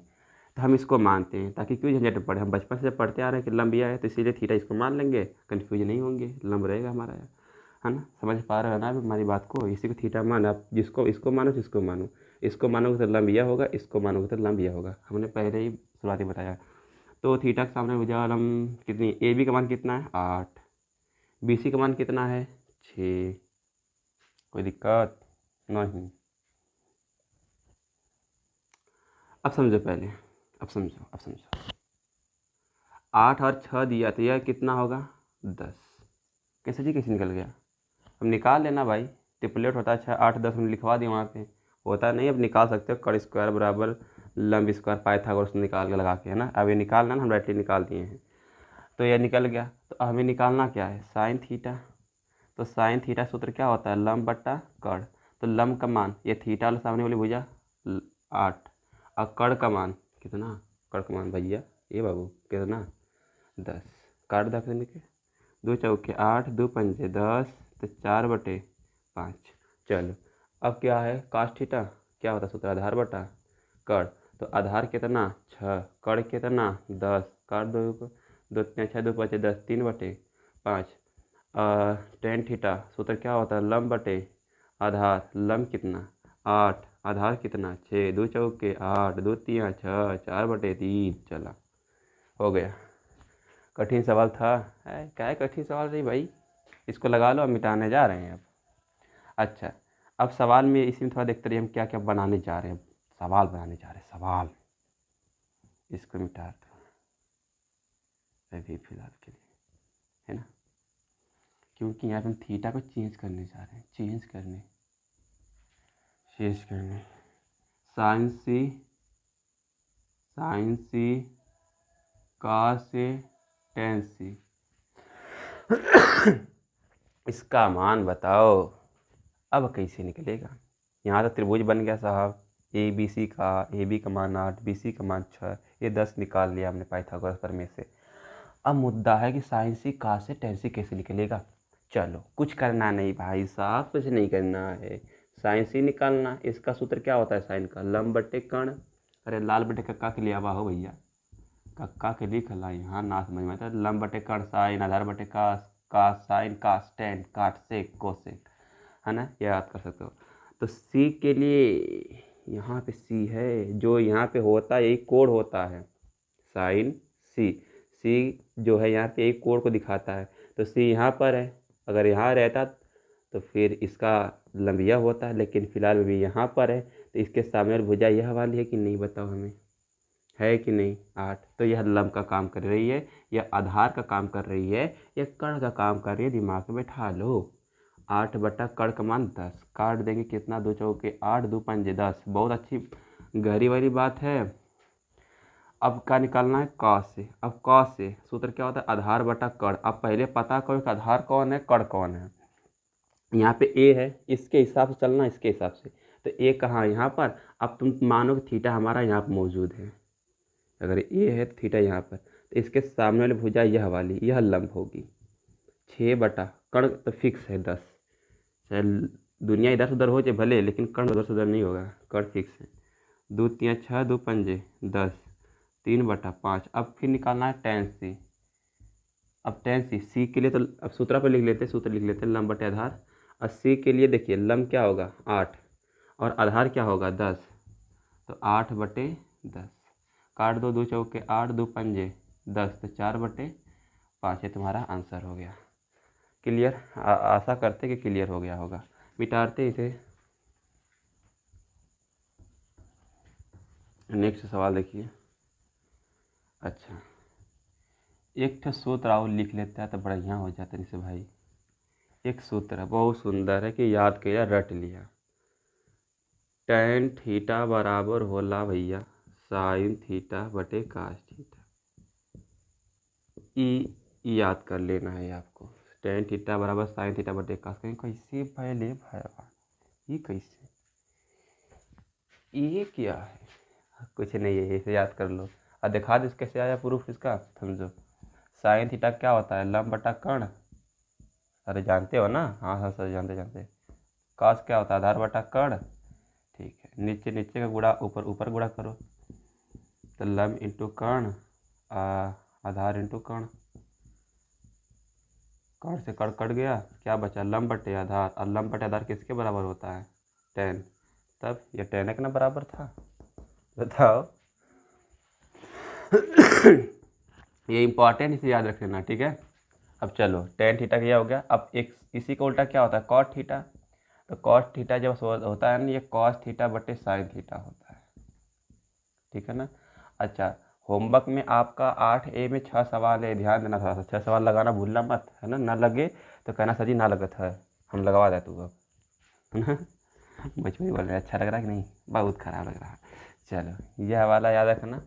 Speaker 1: तो हम इसको मानते हैं ताकि क्यों झंझट पड़े। हम बचपन से पढ़ते आ रहे हैं कि लंब यह है, तो इसीलिए थीटा इसको मान लेंगे, कन्फ्यूज नहीं होंगे, लंब रहेगा हमारा, है ना। समझ पा रहे हो ना अभी हमारी बात को। इसी को थीटा मान, आप जिसको इसको मानो जिसको मानो, इसको मानोगे तो लंब यह होगा, इसको मानोगे तो लंब यह होगा। हमने पहले ही शुरुआती बताया। तो थीटा के सामने भुजा लंब कितनी, AB का मान कितना है 8, BC का मान कितना है 6, कोई दिक्कत नहीं। अब समझो पहले, अब समझो 8 और 6 दिया तो यह कितना होगा 10। कैसे जी कैसे निकल गया, अब निकाल लेना भाई। ट्रिपलेट होता है 6 8 10, हमने लिखवा दिया वहाँ पे, होता नहीं। अब निकाल सकते हो, कड़ स्क्वायर बराबर लंब स्क्वायर पाइथागोरस निकाल के लगा के, है ना। अब ये निकालना ना, हम डायरेक्टली निकाल दिए हैं। तो यह निकल गया। तो हमें निकालना क्या है, साइन थीटा। तो साइन थीटा सूत्र क्या होता है, लंब बट्टा कड़। तो लंब का मान, ये थीटा वाला सामने वाली भुजा 8, और कड़ का मान कितना, कड़ का मान भैया ये बाबू कितना 10। काट दे देने के, 2 चौके 8, 2 पंजे 10, तो 4/5। चलो अब क्या है कास थीटा, क्या होता है सूत्र, आधार बटा कड़। तो आधार कितना 6, कड़ कितना 10, काट दो, 2 3 6 2 5 10, 3/5। टेन थीटा सूत्र क्या होता है, लंब बटे आधार, लंब कितना 8, आधार कितना 6, 2 चौके 8, 2 3 6, 4/3। चला हो गया। कठिन सवाल था है, क्या है कठिन सवाल रही भाई, इसको लगा लो, अब मिटाने जा रहे हैं अब। अच्छा अब सवाल में इसी में थोड़ा देखते रहिए हम क्या क्या बनाने जा रहे हैं। सवाल बनाने जा रहे हैं, सवाल, इसको मिटा दो अभी फिलहाल के लिए, है ना। क्योंकि यहाँ पे हम थीटा को चेंज करने जा रहे हैं, चेंज करने साइन सी कॉस सी टेन सी। इसका मान बताओ। अब कैसे निकलेगा? यहाँ तो त्रिभुज बन गया साहब, ए बी सी का मान 8, बी सी का मान 6, ये 10 निकाल लिया हमने पाइथागोरस प्रमेय से। अब मुद्दा है कि साइन सी कॉस से टेन सी कैसे निकलेगा। चलो कुछ करना नहीं भाई साहब, कुछ नहीं करना है। साइन सी निकालना, इसका सूत्र क्या होता है साइन का? लंब बटे कर्ण। अरे लाल बटे कक्का के लिए आवा हो भैया, कक्का के लिख ला यहाँ, ना समझ में आता। लंब बटे कर्ण साइन, आधार बटे कास, कास साइन कास टेन, काट सेक कोसेक, है ना, ये याद कर सकते हो। तो सी के लिए यहाँ पे सी है, जो यहाँ पे होता है यही कोण होता है, साइन सी। सी जो है यहाँ पे एक कोण को दिखाता है, तो सी यहाँ पर है। अगर यहाँ रहता तो फिर इसका लंब यह होता है, लेकिन फिलहाल भी यहाँ पर है, तो इसके सामने वाली भुजा यह वाली है कि नहीं, बताओ हमें, है कि नहीं? 8। तो यह लंब का काम कर रही है, यह आधार का काम कर रही है, यह कर्ण का काम कर रही है। दिमाग में बैठा लो। 8 बटा कर्ण का मान 10, काट देंगे कितना, 2 चौके 8, 2 पंजे 10। बहुत अच्छी गहरी वाली बात है। अब क्या निकालना है? कॉस से। अब कॉस से सूत्र क्या होता है? आधार बटा कर्ण। अब पहले पता करो कि आधार कौन है, कर्ण कौन है। यहाँ पे ए है, इसके हिसाब से चलना, इसके हिसाब से। तो ए कहाँ है? यहाँ पर। अब तुम मानो कि थीटा हमारा यहाँ पर मौजूद है। अगर ए है तो थीटा यहाँ पर, तो इसके सामने वाली भुजा यह वाली, यह लंब होगी। 6 बटा कर्ण तो फिक्स है 10, चाहे दुनिया इधर से उधर हो जाए भले, लेकिन कर्ण उधर से उधर नहीं होगा, कर्ण फिक्स है। 2 3 6, 2 पंजे 10, 3 बटा 5। अब फिर निकालना है टेन सी। अब टेन सी के लिए तो अब सूत्र पर लिख लेते हैं, सूत्र लिख लेते हैं, लंब बटे आधार। और सी के लिए देखिए लंब क्या होगा 8 और आधार क्या होगा 10, तो 8 बटे 10। काट दो, 2 चौके 8, 2 पंजे 10, तो 4 बटे 5। ये तुम्हारा आंसर हो गया। क्लियर? आशा करते कि क्लियर हो गया होगा। मिटाते इसे। नेक्स्ट सवाल देखिए। अच्छा, एक ठो सूत्र आओ लिख लेता है तो बढ़िया हो जाता है। जैसे भाई एक सूत्र है बहुत सुंदर है कि याद किया रट लिया। टेन थीटा बराबर होला भैया साइन थीटा बटे कास थीटा। ई याद कर लेना है आपको। टेन थीटा बराबर साइन थीटा बटे कास। कहीं कैसे पहले भाई ये कैसे, ये क्या है? कुछ नहीं है, इसे याद कर लो। और दिखा दो कैसे आया प्रूफ इसका, समझो। साइन थीटा क्या होता है? लंब बटा कर्ण। अरे जानते हो ना? हाँ हाँ सर, जानते। कास क्या होता है? आधार बटा कर्ण। ठीक है, नीचे नीचे का गुणा ऊपर ऊपर गुणा करो, तो लंब इंटू कर्ण, आधार इंटू कर्ण। कर्ण से कर्ण कट गया, क्या बचा? लंब बटे आधार। और लंब बटे आधार किसके बराबर होता है? 10। तब ये 10 एक ना बराबर था, बताओ। ये इंपॉर्टेंट, इसे याद रख लेना, ठीक है। अब चलो टेन थीटा क्या हो गया। अब एक इसी का उल्टा क्या होता है? Cos theta. तो कॉस थीटा जब होता है ना, ये कॉस थीटा बटे साइन थीटा होता है, ठीक है ना। अच्छा, होमवर्क में आपका 8A में 6 सवाल है, ध्यान देना थोड़ा सा। 6 सवाल लगाना भूलना मत, है ना। ना लगे तो कहना सर जी ना लगत है, हम लगवा दे तू अब, है ना। बचपन बोल रहे अच्छा लग रहा है कि नहीं? बहुत ख़राब लग रहा है। चलो यह वाला याद रखना।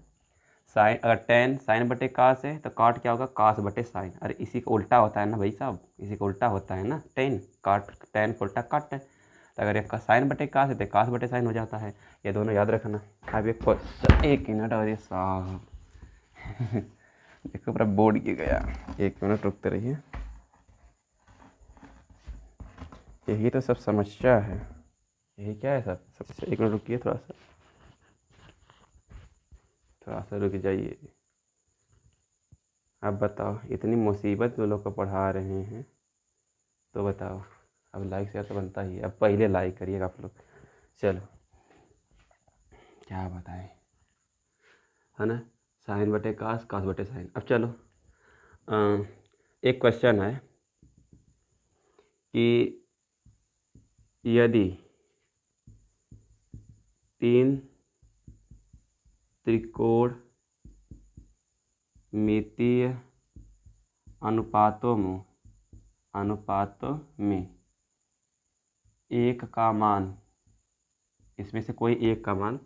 Speaker 1: साइन, अगर टेन साइन बटे कास है तो काट क्या होगा? कास बटे साइन। अरे इसी का उल्टा होता है ना भाई साहब, इसी का उल्टा होता है ना। टेन काट, टेन का उल्टा काट है। तो अगर एक साइन बटे कास है तो कास बटे साइन हो जाता है। ये दोनों याद रखना। अब एक क्वेश्चन, 1 मिनट और ये साहब देखो पूरा बोर्ड गिर गया। 1 मिनट रुकते रहिए, यही तो सब समस्या है। यही क्या है सब समस्या? 1 मिनट रुकिए, थोड़ा सा रुक जाइए। अब बताओ, इतनी मुसीबत जो लोग को पढ़ा रहे हैं, तो बताओ अब लाइक शेयर तो बनता ही है। अब पहले लाइक करिएगा आप लोग। चलो क्या बताएं, है ना। साइन बटे कास, कास बटे साइन। अब चलो एक क्वेश्चन है कि यदि 3 त्रिकोण मितीय अनुपातों में एक का मान, इसमें से कोई एक का मान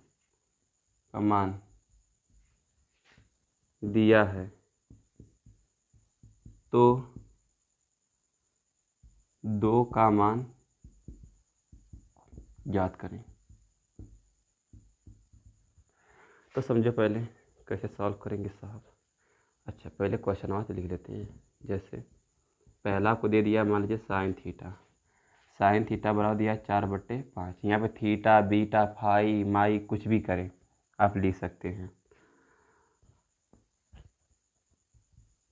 Speaker 1: का मान दिया है तो 2 का मान ज्ञात करें। तो समझो पहले कैसे सॉल्व करेंगे साहब। अच्छा, पहले क्वेश्चन आंसर लिख लेते हैं। जैसे पहला आपको दे दिया, मान लीजिए साइन थीटा बराबर दिया 4/5। यहाँ पे थीटा, बीटा, फाई, माई कुछ भी करें आप लिख सकते हैं।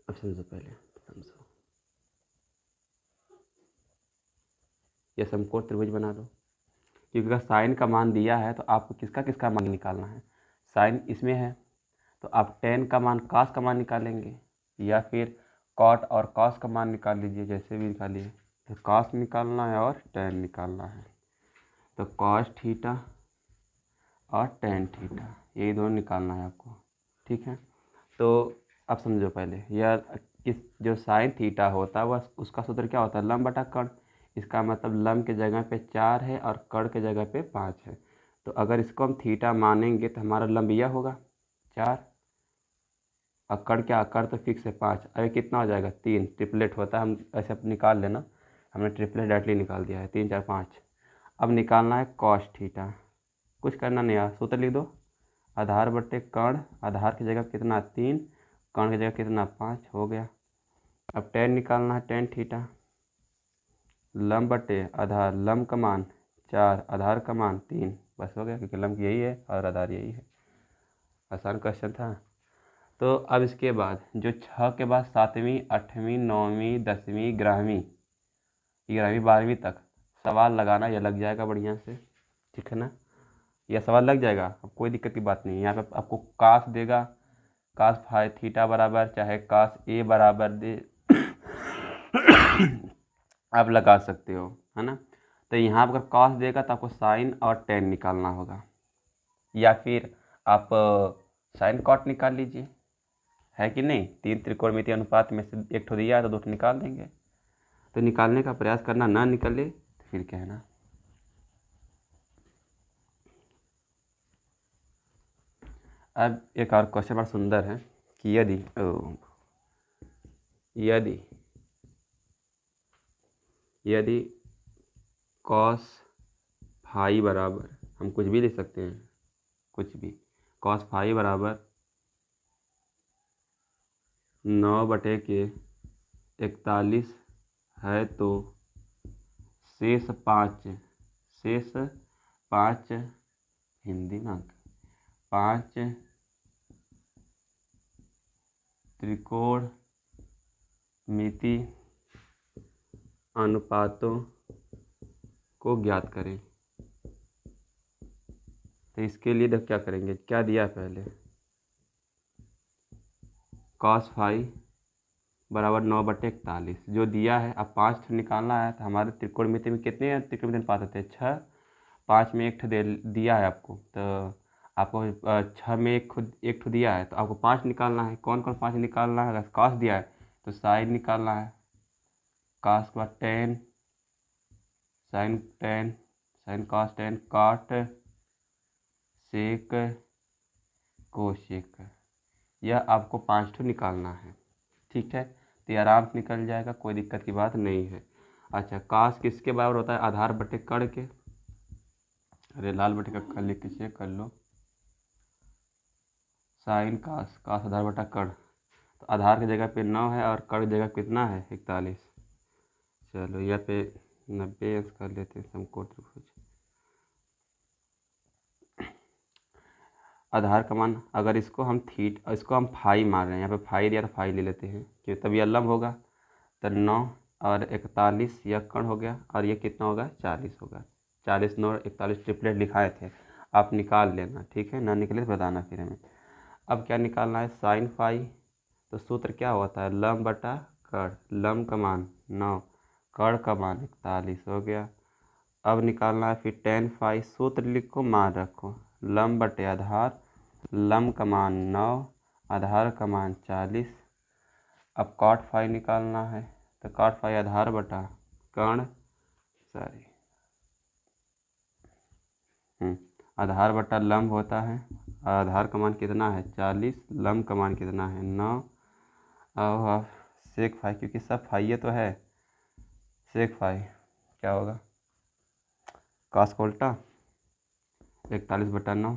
Speaker 1: अब समझो, पहले समझो, यह समकोण त्रिभुज बना लो। क्योंकि अगर साइन का मान दिया है तो आपको किसका किसका मान निकालना है। साइन इसमें है तो आप टेन का मान, कॉस का मान निकालेंगे, या फिर कॉट और कॉस का मान निकाल लीजिए, जैसे भी निकालिए। तो कॉस निकालना है और टेन निकालना है, तो कॉस थीटा और टेन थीटा यही दोनों निकालना है आपको। ठीक है, तो अब समझो पहले, यह किस जो साइन थीटा होता है वह उसका सूत्र क्या होता है, लंब बटा कर्ण। इसका मतलब लंब के जगह पे 4 है और कर्ण के जगह पे 5 है। तो अगर इसको हम थीटा मानेंगे तो हमारा लंब यह होगा 4, और कर्ण क्या, कर्ण तो फिक्स है 5। अरे कितना हो जाएगा, 3। ट्रिपलेट होता है, हम ऐसे निकाल लेना, हमने ट्रिपलेट डायरेक्टली निकाल दिया है, 3 4 5। अब निकालना है कॉस थीटा। कुछ करना नहीं यार, सूत्र लिख दो, आधार बटे कर्ण। आधार की जगह कितना 3, कर्ण की जगह कितना 5 हो गया। अब टेन निकालना है, टेन थीटा। लंब बटे आधार, लंब का मान 4, आधार का मान 3, बस हो गया, क्योंकि लंब यही है और आधार यही है। आसान क्वेश्चन था। तो अब इसके बाद जो 6 के बाद 7वीं 8वीं 9वीं 10वीं 11वीं 12वीं तक सवाल लगाना, यह लग जाएगा बढ़िया से। ठीक है ना, यह सवाल लग जाएगा, अब कोई दिक्कत की बात नहीं है। यहाँ पे आपको कास देगा, कास फाई थीटा बराबर, चाहे कास ए बराबर दे आप लगा सकते हो, है ना। तो यहाँ अगर कॉस देगा तो आपको साइन और टेन निकालना होगा, या फिर आप साइन कॉट निकाल लीजिए, है कि नहीं। 3 त्रिकोणमितीय अनुपात में से एक ठो दिया है तो 2 निकाल देंगे। तो निकालने का प्रयास करना, ना निकले तो फिर कहना। अब एक और क्वेश्चन बड़ा सुंदर है कि यदि कॉस फाई बराबर, हम कुछ भी लिख सकते हैं, कुछ भी, कॉस फाई बराबर 9/41 है तो शेष 5 हिंदी ना 5 त्रिकोणमिति अनुपातों को ज्ञात करें। तो इसके लिए क्या करेंगे, क्या दिया पहले, कॉस फाई बराबर 9/41 जो दिया है। अब 5 निकालना है, तो हमारे त्रिकोणमिति में कितने त्रिकोणमिति अनुपात होते हैं, 6। 5 में एक ठो दिया है आपको, तो आपको 6 में एक ठो दिया है, तो आपको 5 निकालना है। कौन कौन 5 निकालना है, अगर कॉस दिया है तो साइन निकालना है, कॉस के बाद tan, sine cos tan, cot sec cosec, यह आपको 5 ठो निकालना है। ठीक है, तो ये आराम से निकल जाएगा, कोई दिक्कत की बात नहीं है। अच्छा, कास किसके बराबर होता है, आधार बटे कर्ण के। अरे लाल बटे का कर लिख के चेक कर लो, साइन कास आधार बटा कर्ण, तो आधार की जगह पे 9 है और कर्ण की जगह कितना है 41। चलो यहाँ पे 90 अंश कर लेते हैं, समकोण त्रिभुज। आधार का मान, अगर इसको हम इसको हम फाई मान रहे हैं, यहाँ पे फाई दिया तो फाई ले लेते हैं, क्योंकि तब यह लंब होगा। तो 9 और 41 यह कर्ण हो गया, और ये कितना होगा 40 होगा। 40 9 41 ट्रिपलेट लिखाए थे, आप निकाल लेना। ठीक है, ना निकले तो बताना फिर हमें। अब क्या निकालना है, साइन फाई। तो सूत्र क्या होता है, लंब बटा कर्ण, लंब का मान 9, कर्ण का मान 41 हो गया। अब निकालना है फिर टेन फाई, सूत्र लिखो मान रखो, लंब बटे आधार, लंब का मान 9, आधार का मान 40। अब कॉट फाई निकालना है, तो कॉट फाई आधार बटा कर्ण, आधार बटा लंब होता है, आधार का मान कितना है 40, लंब का मान कितना है 9, और सेक फाई, क्योंकि सब फाइये तो है, सेक फाई क्या होगा कास का उल्टा 41/9,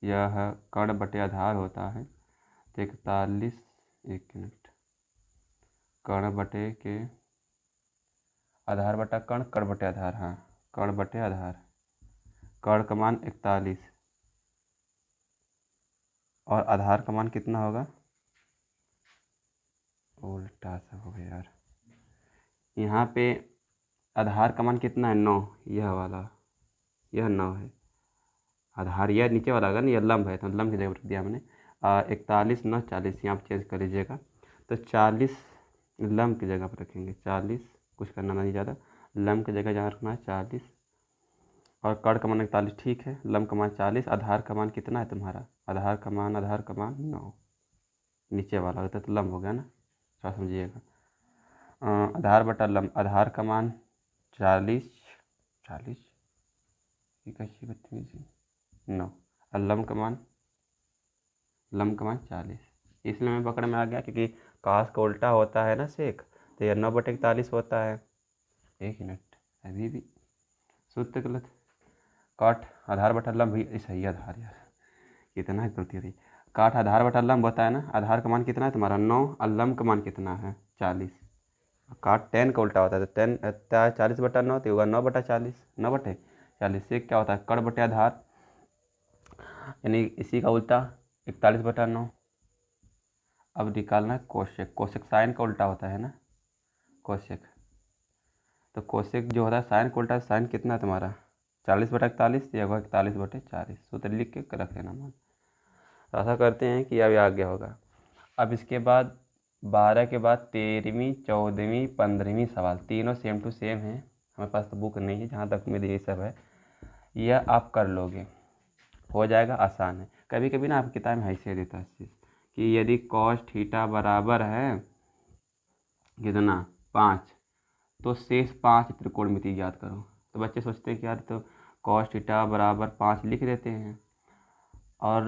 Speaker 1: यह कर्ण बटे आधार होता है। तो 41, एक मिनट, कर्ण बटे के आधार बटा कर्ण, कर्ण बटे आधार, हाँ कर्ण बटे आधार, कर्ण का मान 41 और आधार का मान कितना होगा, उल्टा सा हो गया यार, यहाँ पे आधार का मान कितना है 9, यह वाला, यह 9 है आधार, यह नीचे वाला होगा ना, यह लंब है तो लंब की जगह रख दिया हमने। 41 9 40, यहाँ पर चेंज कर लीजिएगा, तो 40 लंब की जगह पर रखेंगे, 40 कुछ करना नहीं ज़्यादा, लंब की जगह जहाँ रखना है 40, और कर्ण का मान 41 ठीक है, लंब का मान 40, आधार का मान कितना है तुम्हारा, आधार का मान 9, नीचे वाला होता है तो लंब हो गया ना, थोड़ा समझिएगा। आधार बटा लंब, आधार का मान 40, ये कैसी बदतमीजी, 9, और लंब का मान 40, इसलिए मैं पकड़ में आ गया क्योंकि कास का उल्टा होता है ना सेक, तो यह 9/41 होता है। एक मिनट, अभी भी सूत्र गलत, काट आधार बटा लंब भी सही, आधार यार कितना गलती रही, काट आधार बटा लंब होता है ना, आधार का मान कितना है तुम्हारा 9 और लंब का मान कितना है 40, काट 10 का उल्टा होता है तो 10 40/9 तो होगा 9/40, 9/40 से क्या होता है कर्ण बटे आधार, यानी इसी का उल्टा 41/9। अब निकालना है कोशेक, कोशेक साइन का उल्टा होता है ना कोशेक, तो कोशेक जो होता है साइन का उल्टा, साइन कितना है तुम्हारा 40/41, यह होगा 41/40, सूत्र लिख के रख लेना मान। ऐसा करते हैं कि अब आ गया होगा। अब इसके बाद 12 के बाद 13वीं 14वीं 15वीं सवाल, तीनों सेम टू सेम हैं, हमारे पास तो बुक नहीं है, जहाँ तक उम्मीद ये सब है, यह आप कर लोगे, हो जाएगा, आसान है। कभी कभी ना आपकी किताब में ऐसे देता है इस चीज़ कि यदि कॉस थीटा बराबर है कितना 5, तो शेष 5 त्रिकोणमिति याद करो। तो बच्चे सोचते हैं कि यार तो कॉस थीटा बराबर 5 लिख देते हैं, और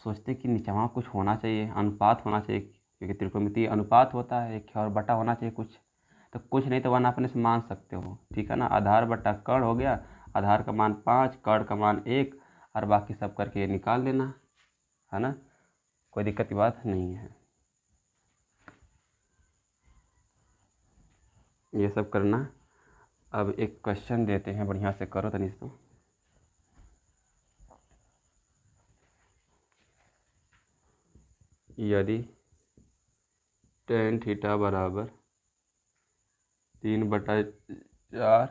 Speaker 1: सोचते हैं कि नीचवा कुछ होना चाहिए, अनुपात होना चाहिए, क्योंकि त्रिकोणमिति अनुपात होता है, एक और बटा होना चाहिए कुछ, तो कुछ नहीं तो वन अपने से मान सकते हो, ठीक है ना। आधार बटा कर्ण हो गया, आधार का मान 5, कर्ण का मान 1, और बाकी सब करके ये निकाल लेना है ना, कोई दिक्कत की बात नहीं है, ये सब करना। अब एक क्वेश्चन देते हैं, बढ़िया से करो तनिष तो, यदि tan थीटा बराबर 3/4,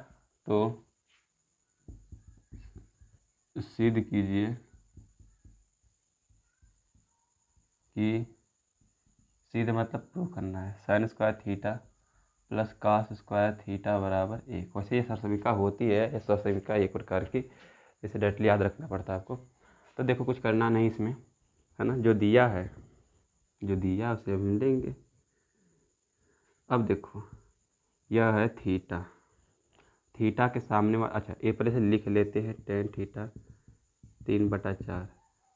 Speaker 1: तो सिद्ध कीजिए कि, सिद्ध मतलब प्रूव करना है, sine square theta plus cos square theta बराबर 1। वैसे ये सरसविका होती है, ये सरसविका एक प्रकार की, इसे डायरेक्टली याद रखना पड़ता है आपको। तो देखो कुछ करना नहीं इसमें, है ना, जो दिया है उसे हम लेंगे। अब देखो यह है थीटा, थीटा के सामने अच्छा ये पहले से लिख लेते हैं, tan थीटा 3/4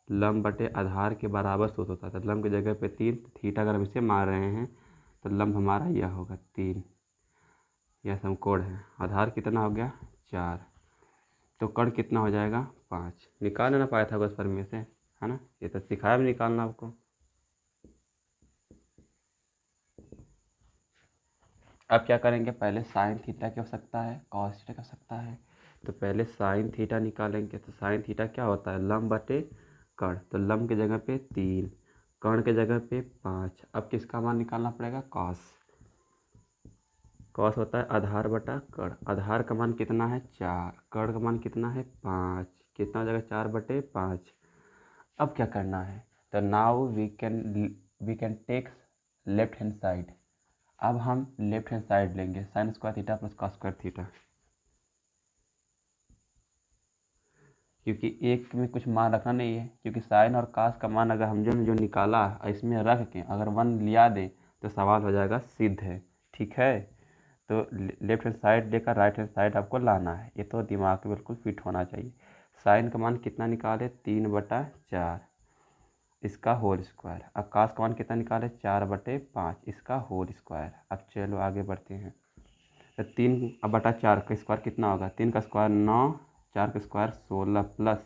Speaker 1: लंब बटे आधार के बराबर सूत्र होता था, लंब की जगह पे 3, थीटा अगर हम इसे मार रहे हैं तो लंब हमारा यह होगा 3, यह समकोण है, आधार कितना हो गया 4, तो कर्ण कितना हो जाएगा 5, निकाल लेना पाया था उस पर में से, है ना, ये तो सिखाया भी निकालना आपको। अब क्या करेंगे, पहले साइन थीटा की आवश्यकता है, कॉस थीटा की आवश्यकता है, तो पहले साइन थीटा निकालेंगे। तो साइन थीटा क्या होता है लंब बटे कर्ण, तो लंब की जगह पे 3, कर्ण की जगह पे 5। अब किसका मान निकालना पड़ेगा कॉस, कॉस होता है आधार बटा कर्ण, आधार का मान कितना है 4, कर्ण का मान कितना है 5, कितना हो जाएगा 4/5। अब क्या करना है, तो now we can take left hand side, अब हम लेफ्ट हैंड साइड लेंगे, sine square theta plus cos square theta, क्योंकि एक में कुछ मान रखना नहीं है, क्योंकि साइन और कास का मान अगर हम जो निकाला इसमें रख के अगर 1 लिया दें तो सवाल हो जाएगा सिद्ध है, ठीक है। तो लेफ्ट हैंड साइड लेकर राइट हैंड साइड आपको लाना है, ये तो दिमाग में बिल्कुल फिट होना चाहिए। साइन का मान कितना निकाले 3/4 इसका होल स्क्वायर। अब कास का मान कितना निकाले 4/5 इसका होल स्क्वायर। अब चलो आगे बढ़ते हैं। तो 3/4 का स्क्वायर कितना होगा, 3 का स्क्वायर 9, 4 का स्क्वायर 16 प्लस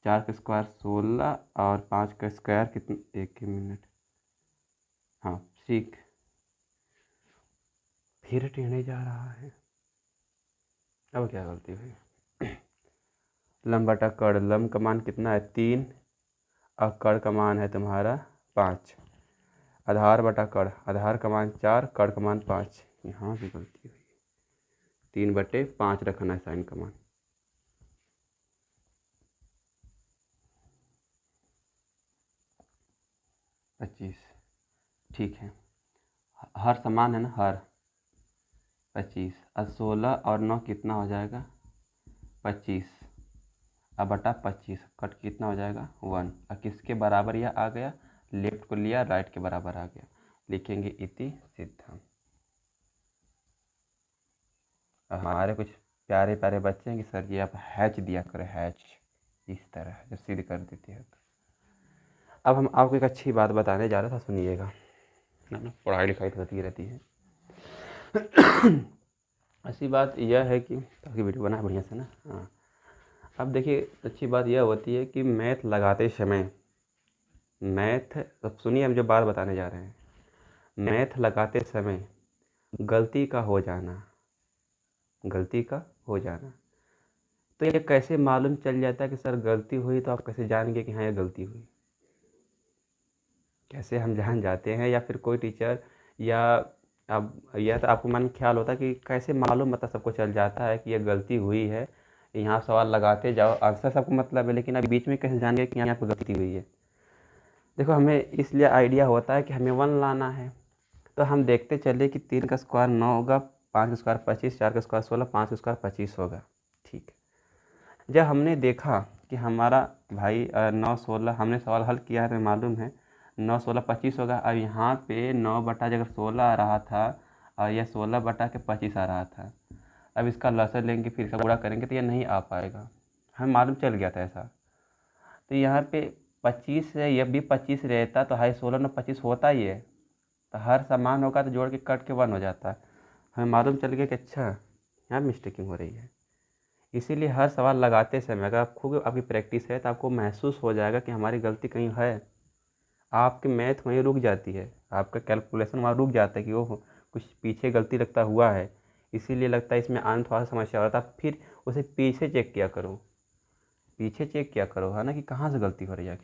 Speaker 1: 4 का स्क्वायर 16 और 5 का स्क्वायर कितना, एक ही मिनट, हाँ ठीक, फिर टेढ़े जा रहा है। अब क्या गलती हुई। लंब बटा कड़, लंब का मान कितना है 3 और कड़ का मान है तुम्हारा 5। आधार बटा कड़, आधार का मान 4, कड़ का मान 5। यहाँ भी गलती हुई, 3/5 रखना है साइन का मान। पच्चीस, ठीक है, हर समान है ना, हर 25 और 16 और 9 कितना हो जाएगा 25 अब बटा 25 कट कितना हो जाएगा 1 और किसके बराबर यह आ गया, लेफ्ट को लिया राइट के बराबर आ गया। लिखेंगे इति सिद्धम। हमारे कुछ प्यारे प्यारे बच्चे हैं कि सर जी आप हैच दिया करें, हैच इस तरह जब सिद्ध कर देती है। तो अब हम आपको एक अच्छी बात बताने जा रहे था, सुनिएगा ना, पढ़ाई लिखाई तो होती रहती है। अच्छी बात यह है कि ताकि वीडियो बनाए बढ़िया से ना। हाँ, अब देखिए अच्छी बात यह होती है कि मैथ लगाते समय, मैथ, अब सुनिए हम जो बात बताने जा रहे हैं, मैथ लगाते समय गलती का हो जाना, गलती का हो जाना, तो ये कैसे मालूम चल जाता है कि सर गलती हुई, तो आप कैसे जानेंगे कि हाँ ये गलती हुई, कैसे हम जान जाते हैं, या फिर कोई टीचर या अब यह तो आपको मन ख्याल होता है कि कैसे मालूम, मतलब सबको चल जाता है कि यह गलती हुई है, यहाँ सवाल लगाते जाओ आंसर सबको मतलब है, लेकिन अब बीच में कैसे जानेंगे कि यहाँ पर गलती हुई है। देखो हमें इसलिए आइडिया होता है कि हमें 1 लाना है, तो हम देखते चले कि 3 का स्क्वायर 9 होगा, 5 का स्क्वायर 25, 4 का स्क्वायर 16, 5 का स्क्वायर 25 होगा। ठीक है, जब हमने देखा कि हमारा भाई 9 16, हमने सवाल हल किया है तो मालूम है 9 16 25 होगा। अब यहाँ पे 9 बटा जगह 16 आ रहा था और यह 16 बटा के 25 आ रहा था। अब इसका लसर लेंगे फिर इसका गुणा करेंगे तो यह नहीं आ पाएगा, हमें मालूम चल गया था ऐसा। तो यहाँ पे 25 है, यह भी 25 रहता तो हाई 16 में 25 होता ही है, तो हर समान होगा तो जोड़ के कट के 1 हो जाता है। हमें मालूम चल गया कि अच्छा यहाँ मिस्टेकिंग हो रही है। इसीलिए हर सवाल लगाते समय अगर आप खूब आपकी प्रैक्टिस है तो आपको महसूस हो जाएगा कि हमारी गलती कहीं है। आपकी मैथ वहीं रुक जाती है, आपका कैलकुलेशन वहाँ रुक जाता है कि ओह कुछ पीछे गलती लगता हुआ है, इसीलिए लगता है इसमें आने थोड़ा सा समस्या होता है। फिर उसे पीछे चेक किया करो, पीछे चेक किया करो, है ना, कि कहाँ से गलती हो रही है,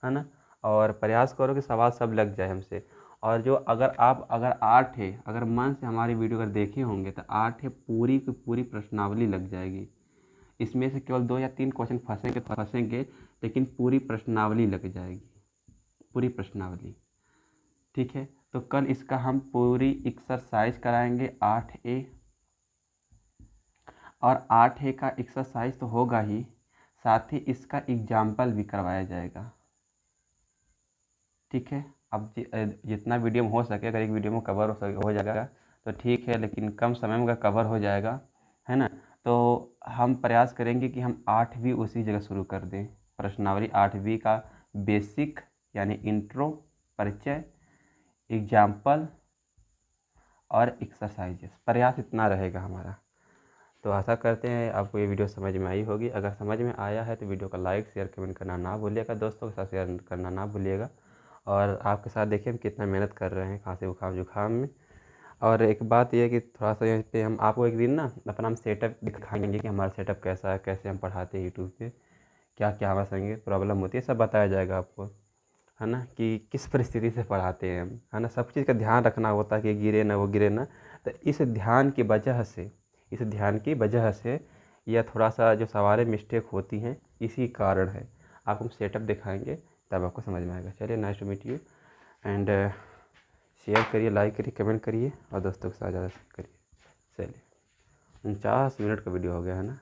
Speaker 1: है ना। और प्रयास करो कि सवाल सब लग जाए हमसे। और जो अगर 8 है, अगर मन से हमारी वीडियो अगर देखे होंगे तो 8 है पूरी की पूरी प्रश्नावली लग जाएगी। इसमें से केवल 2 या 3 क्वेश्चन फंसेंगे लेकिन पूरी प्रश्नावली लग जाएगी, पूरी प्रश्नावली। ठीक है, तो कल इसका हम पूरी एक्सरसाइज कराएंगे 8A, और 8A का एक्सरसाइज तो होगा ही, साथ ही इसका एग्जाम्पल भी करवाया जाएगा। ठीक है, अब जितना वीडियो में हो सके, अगर एक वीडियो में कवर हो जाएगा तो ठीक है, लेकिन कम समय में अगर कवर हो जाएगा, है ना, तो हम प्रयास करेंगे कि हम 8वीं उसी जगह शुरू कर दें। प्रश्नावली 8वीं का बेसिक यानी इंट्रो, परिचय, एग्जाम्पल और एक्सरसाइजेस, प्रयास इतना रहेगा हमारा। तो आशा करते हैं आपको ये वीडियो समझ में आई होगी। अगर समझ में आया है तो वीडियो को लाइक शेयर कमेंट करना ना भूलिएगा, दोस्तों के साथ शेयर करना ना भूलिएगा। और आपके साथ देखिए हम कितना मेहनत कर रहे हैं खांसी बुखार जुकाम में। और एक बात यह है कि थोड़ा सा यहाँ पे हम आपको एक दिन ना अपना हम सेटअप दिखाएंगे कि हमारा सेटअप कैसा है, कैसे हम पढ़ाते हैं यूट्यूब पे, क्या क्या हमारे संगे प्रॉब्लम होती है, सब बताया जाएगा आपको, है ना, कि किस परिस्थिति से पढ़ाते हैं हम, है ना। सब चीज़ का ध्यान रखना होता है कि गिरे ना वो गिरे ना। तो इस ध्यान की वजह से यह थोड़ा सा जो सवालें मिस्टेक होती हैं इसी कारण है। आपको हम सेटअप दिखाएंगे तब आपको समझ में आएगा। चलिए, nice to meet you and share करिए, लाइक करिए, कमेंट करिए और दोस्तों के साथ ज़्यादा करिए। चलिए, 49 मिनट का वीडियो हो गया है ना।